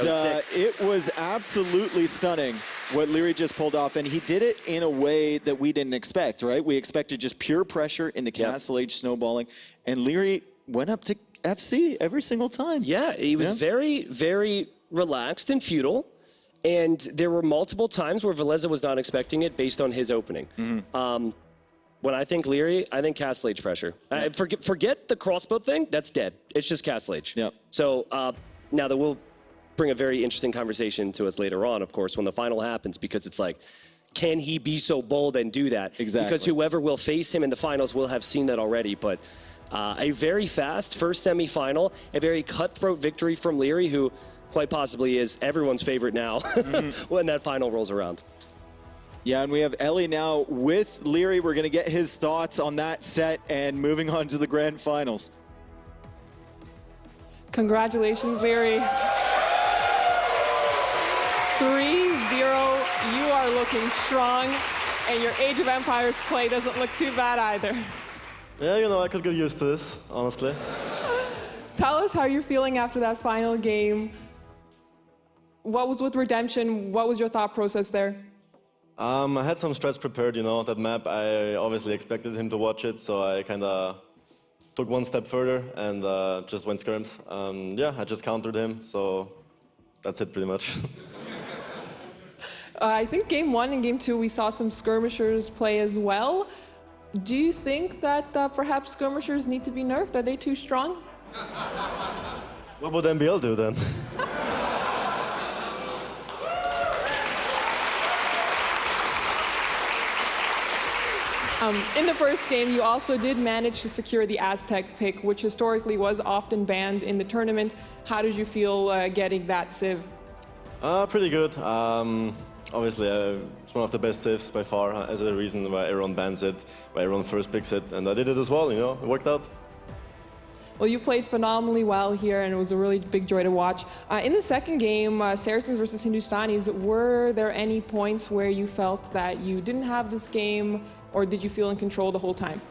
it was absolutely stunning what Liereyy just pulled off. And he did it in a way that we didn't expect, right? We expected just pure pressure into Castle Age snowballing. And Liereyy went up to FC every single time. Yeah, he was very, very relaxed and feudal. And there were multiple times where Villese was not expecting it based on his opening. When I think Liereyy, I think Castle Age pressure. Forget the crossbow thing. That's dead. It's just Castle Age. So now that we'll bring a very interesting conversation to us later on, of course, when the final happens, because it's like, can he be so bold and do that? Exactly. Because whoever will face him in the finals will have seen that already. But a very fast first semifinal, a very cutthroat victory from Liereyy, who quite possibly is everyone's favorite now when that final rolls around. Yeah, and we have Ellie now with Liereyy. We're going to get his thoughts on that set and moving on to the grand finals. Congratulations, Liereyy. 3-0, you are looking strong, and your Age of Empires play doesn't look too bad either. Yeah, you know, I could get used to this, honestly. Tell us how you're feeling after that final game. What was with Redemption? What was your thought process there? I had some strats prepared, you know, that map. I obviously expected him to watch it, so I kind of took one step further and just went skirms. Yeah, I just countered him, so that's it pretty much. I think game 1 and game 2 we saw some skirmishers play as well. Do you think that perhaps skirmishers need to be nerfed? Are they too strong? What would MBL do then? In the first game, you also did manage to secure the Aztec pick, which historically was often banned in the tournament. How did you feel getting that civ? Pretty good. Obviously, it's one of the best civs by far, as a reason why everyone bans it, why everyone first picks it, and I did it as well, you know, it worked out. Well, you played phenomenally well here, and it was a really big joy to watch. In the second game, Saracens versus Hindustanis, were there any points where you felt that you didn't have this game, or did you feel in control the whole time?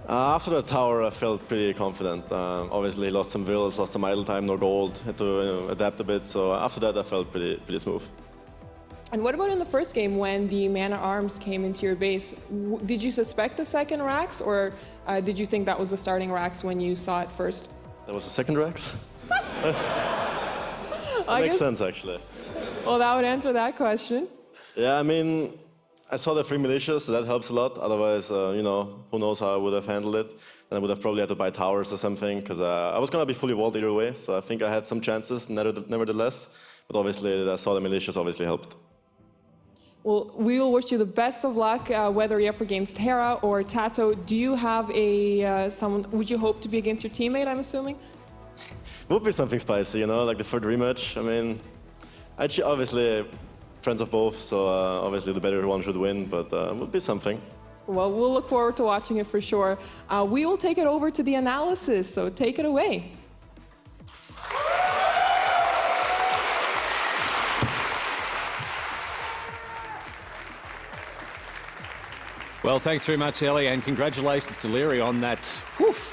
After the tower, I felt pretty confident. Obviously, lost some vills, lost some idle time, no gold, had to adapt a bit, so after that I felt pretty smooth. And what about in the first game when the man-at-arms came into your base? Did you suspect the second Rax, or did you think that was the starting Rax when you saw it first? That was the second Rax? That makes sense, actually. Well, that would answer that question. Yeah, I mean, I saw the 3 militias, so that helps a lot. Otherwise, you know, who knows how I would have handled it. Then I would have probably had to buy towers or something, because I was going to be fully walled either way, so I think I had some chances, nevertheless. But obviously, I saw the militias obviously helped. Well, we will wish you the best of luck, whether you're up against Hera or Tato. Do you have someone, would you hope to be against your teammate, I'm assuming? Would be something spicy, you know, like the third rematch. I mean, obviously friends of both, so obviously the better one should win, but would be something. Well, we'll look forward to watching it for sure. We will take it over to the analysis, so take it away. Well, thanks very much, Ellie, and congratulations to Liereyy on that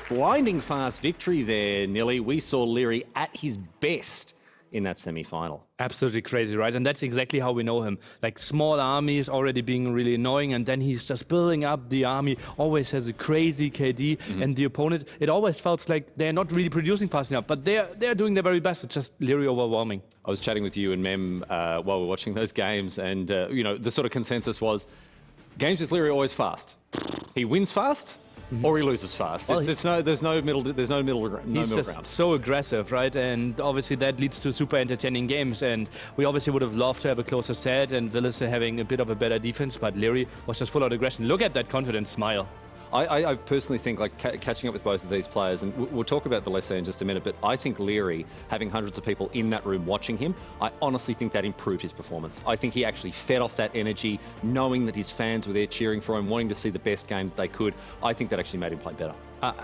blinding fast victory there, Nilly. We saw Liereyy at his best in that semi-final. Absolutely crazy, right? And that's exactly how we know him. Like, small armies already being really annoying, and then he's just building up the army, always has a crazy KD, and the opponent, it always felt like they're not really producing fast enough, but they're doing their very best. It's just Liereyy overwhelming. I was chatting with you and Mem while we were watching those games, and you know, the sort of consensus was, games with Liereyy are always fast. He wins fast, or he loses fast. Well, there's no middle ground. He's just so aggressive, right? And obviously that leads to super entertaining games. And we obviously would have loved to have a closer set and Villese having a bit of a better defense, but Liereyy was just full of aggression. Look at that confident smile. I personally think, like, catching up with both of these players, and we'll talk about Villese in just a minute, but I think Liereyy, having hundreds of people in that room watching him, I honestly think that improved his performance. I think he actually fed off that energy, knowing that his fans were there cheering for him, wanting to see the best game that they could. I think that actually made him play better.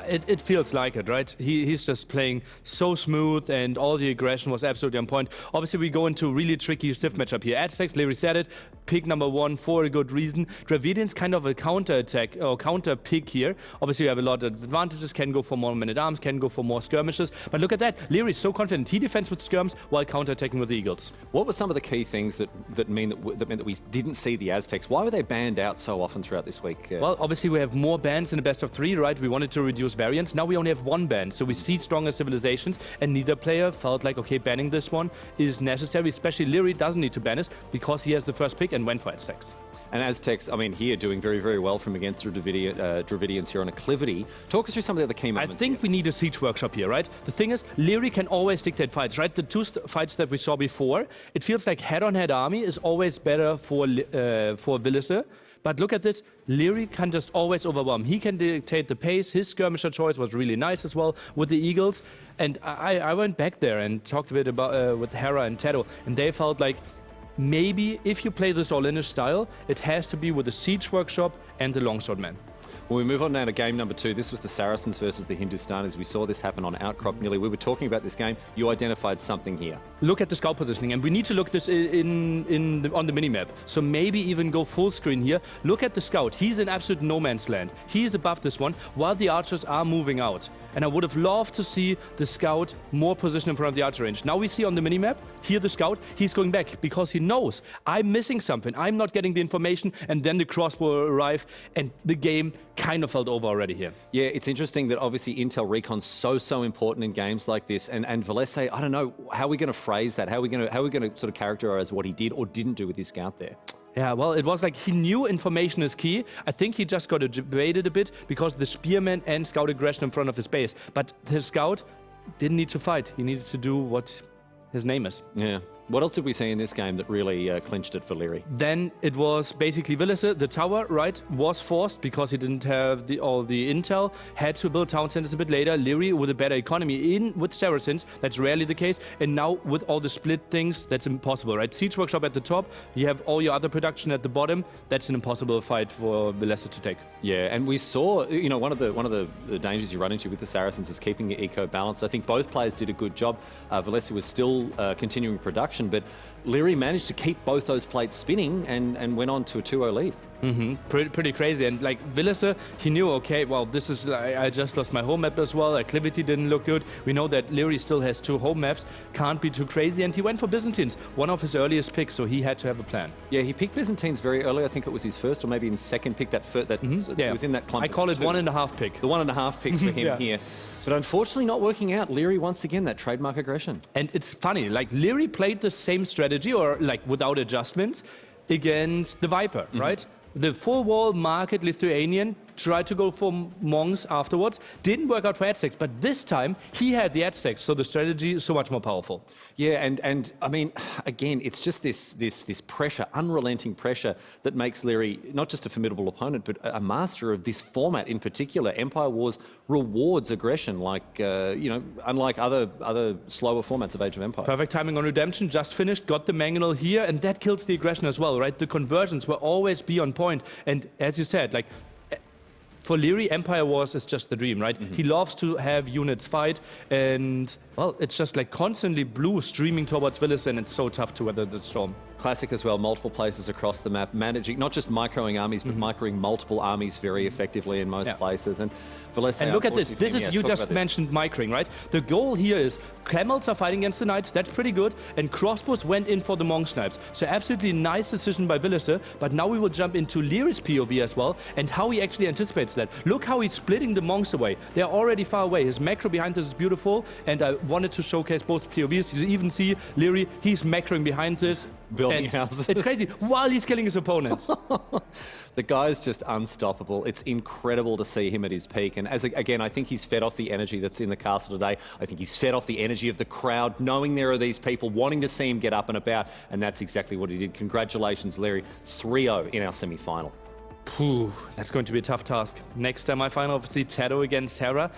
It feels like it, right? He's just playing so smooth, and all the aggression was absolutely on point. Obviously, we go into a really tricky stiff matchup here. Aztecs, Liereyy said it, pick number 1 for a good reason. Dravidian's kind of a counter-attack, or counter-pick here. Obviously, you have a lot of advantages, can go for more men-at-arms, can go for more skirmishes. But look at that, Lierey's so confident. He defends with skirms while counter-attacking with the Eagles. What were some of the key things that meant that we didn't see the Aztecs? Why were they banned out so often throughout this week? Well, obviously, we have more bans in the best of 3, right? We wanted to reduce variance. Now we only have 1 ban, so we see stronger civilizations, and neither player felt like, okay, banning this one is necessary. Especially Liereyy doesn't need to ban it because he has the first pick and went for Aztecs. And Aztecs, I mean, here doing very, very well from against Dravidians here on acclivity. Talk us through some of the other key moments. I think we need a siege workshop here, right? The thing is, Liereyy can always dictate fights, right? The 2 fights that we saw before, it feels like head-on-head army is always better for Villese. But look at this, Liereyy can just always overwhelm. He can dictate the pace. His skirmisher choice was really nice as well with the Eagles. And I went back there and talked a bit about with Hera and Tato, and they felt like maybe if you play this all-inish style, it has to be with the siege workshop and the longsword man. Well, we move on now to game number 2. This was the Saracens versus the Hindustanis. We saw this happen on Outcrop. Nilly, we were talking about this game. You identified something here. Look at the scout positioning, and we need to look this on the minimap. So maybe even go full screen here. Look at the scout. He's in absolute no man's land. He is above this one, while the archers are moving out. And I would have loved to see the scout more positioned in front of the archer range. Now we see on the minimap, here the scout, he's going back because he knows I'm missing something. I'm not getting the information, and then the crossbow arrive, and the game kind of felt over already here. Yeah, it's interesting that obviously Intel Recon's so important in games like this, and Villese, I don't know, how are we going to phrase that? How are we going to sort of characterize what he did or didn't do with his scout there? Yeah, well, it was like he knew information is key. I think he just got debated a bit because the spearman and scout aggression in front of his base. But the scout didn't need to fight. He needed to do what his name is. Yeah. What else did we see in this game that really clinched it for Liereyy? Then it was basically Villese, the tower, right, was forced because he didn't have all the intel, had to build town centers a bit later. Liereyy with a better economy in with Saracens, that's rarely the case. And now with all the split things, that's impossible, right? Siege Workshop at the top, you have all your other production at the bottom. That's an impossible fight for Villese to take. Yeah, and we saw, you know, one of the dangers you run into with the Saracens is keeping your eco balanced. I think both players did a good job. Villese was still continuing production, but Liereyy managed to keep both those plates spinning and went on to a 2-0 lead. Pretty crazy. And like Villese, he knew, okay, well, this is, I just lost my home map as well. Acclivity didn't look good. We know that Liereyy still has 2 home maps, can't be too crazy. And he went for Byzantines, one of his earliest picks, so he had to have a plan. Yeah, he picked Byzantines very early. I think it was his first or maybe his second pick. That was in that clump. I call it 1.5 pick. The 1.5 pick for him here. But unfortunately not working out. Liereyy, once again, that trademark aggression. And it's funny, like Liereyy played the same strategy, or like without adjustments, against the Viper, right? The full wall market Lithuanian tried to go for monks afterwards. Didn't work out for Aztecs, but this time he had the Aztecs, so the strategy is so much more powerful. Yeah, and I mean, again, it's just this pressure, unrelenting pressure that makes Liereyy not just a formidable opponent, but a master of this format in particular. Empire Wars rewards aggression, like you know, unlike other slower formats of Age of Empires. Perfect timing on Redemption, just finished, got the Mangonel here, and that kills the aggression as well, right? The conversions will always be on point, and as you said, like, for Liereyy, Empire Wars is just the dream, right? He loves to have units fight, and, well, it's just like constantly blue streaming towards Villese, and it's so tough to weather the storm. Classic as well, multiple places across the map, managing, not just microing armies, but microing multiple armies very effectively in most places. And Villese, and look at this. This is, you just mentioned microing, right? The goal here is camels are fighting against the knights. That's pretty good. And crossbows went in for the monk snipes. So absolutely nice decision by Villese. But now we will jump into Lierey's POV as well and how he actually anticipates that. Look how he's splitting the monks away. They're already far away. His macro behind this is beautiful. And I wanted to showcase both POVs. You even see Liereyy, he's macroing behind this. Building houses. It's crazy while he's killing his opponents. The guy's just unstoppable. It's incredible to see him at his peak. And again, I think he's fed off the energy that's in the castle today. I think he's fed off the energy of the crowd, knowing there are these people wanting to see him get up and about. And that's exactly what he did. Congratulations, Liereyy. 3-0 in our semi-final. That's going to be a tough task. Next semi-final, obviously, Taro against Terra.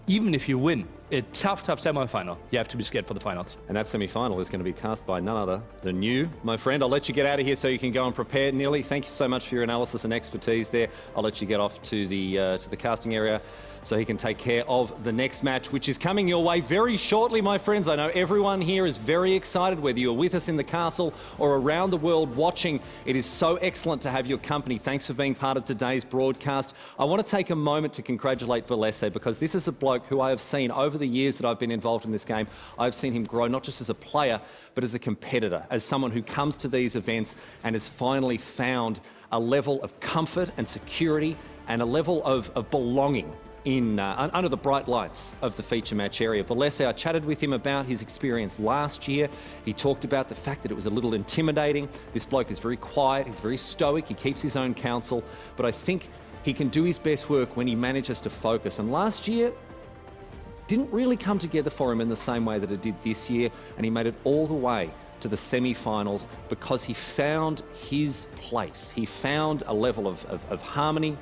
Even if you win a tough semi-final, you have to be scared for the finals. And that semi-final is going to be cast by none other than you, my friend. I'll let you get out of here so you can go and prepare. Nearly, thank you so much for your analysis and expertise there. I'll let you get off to the casting area so he can take care of the next match, which is coming your way very shortly, my friends. I know everyone here is very excited, whether you're with us in the castle or around the world watching. It is so excellent to have your company. Thanks for being part of today's broadcast. I want to take a moment to congratulate Villese, because this is a bloke who I have seen over the years that I've been involved in this game. I've seen him grow not just as a player, but as a competitor, as someone who comes to these events and has finally found a level of comfort and security and a level of belonging in under the bright lights of the feature match area. Villese, I chatted with him about his experience last year. He talked about the fact that it was a little intimidating. This bloke is very quiet, he's very stoic, he keeps his own counsel, but I think he can do his best work when he manages to focus. And last year didn't really come together for him in the same way that it did this year, and he made it all the way to the semi-finals because he found his place. He found a level of harmony,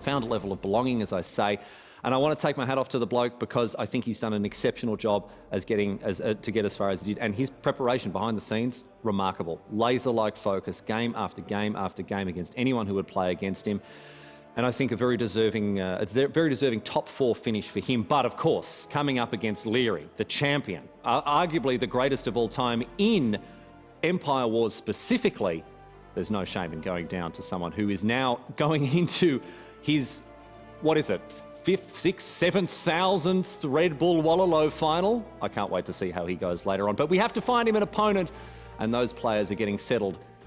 found a level of belonging, as I say. And I want to take my hat off to the bloke because I think he's done an exceptional job to get as far as he did. And his preparation behind the scenes, remarkable. Laser-like focus, game after game after game against anyone who would play against him. And I think a very deserving top 4 finish for him. But of course, coming up against Liereyy, the champion, arguably the greatest of all time in Empire Wars specifically, there's no shame in going down to someone who is now going into his, what is it, 5th, 6th, 7,000th Redbull Wololo final. I can't wait to see how he goes later on. But we have to find him an opponent, and those players are getting settled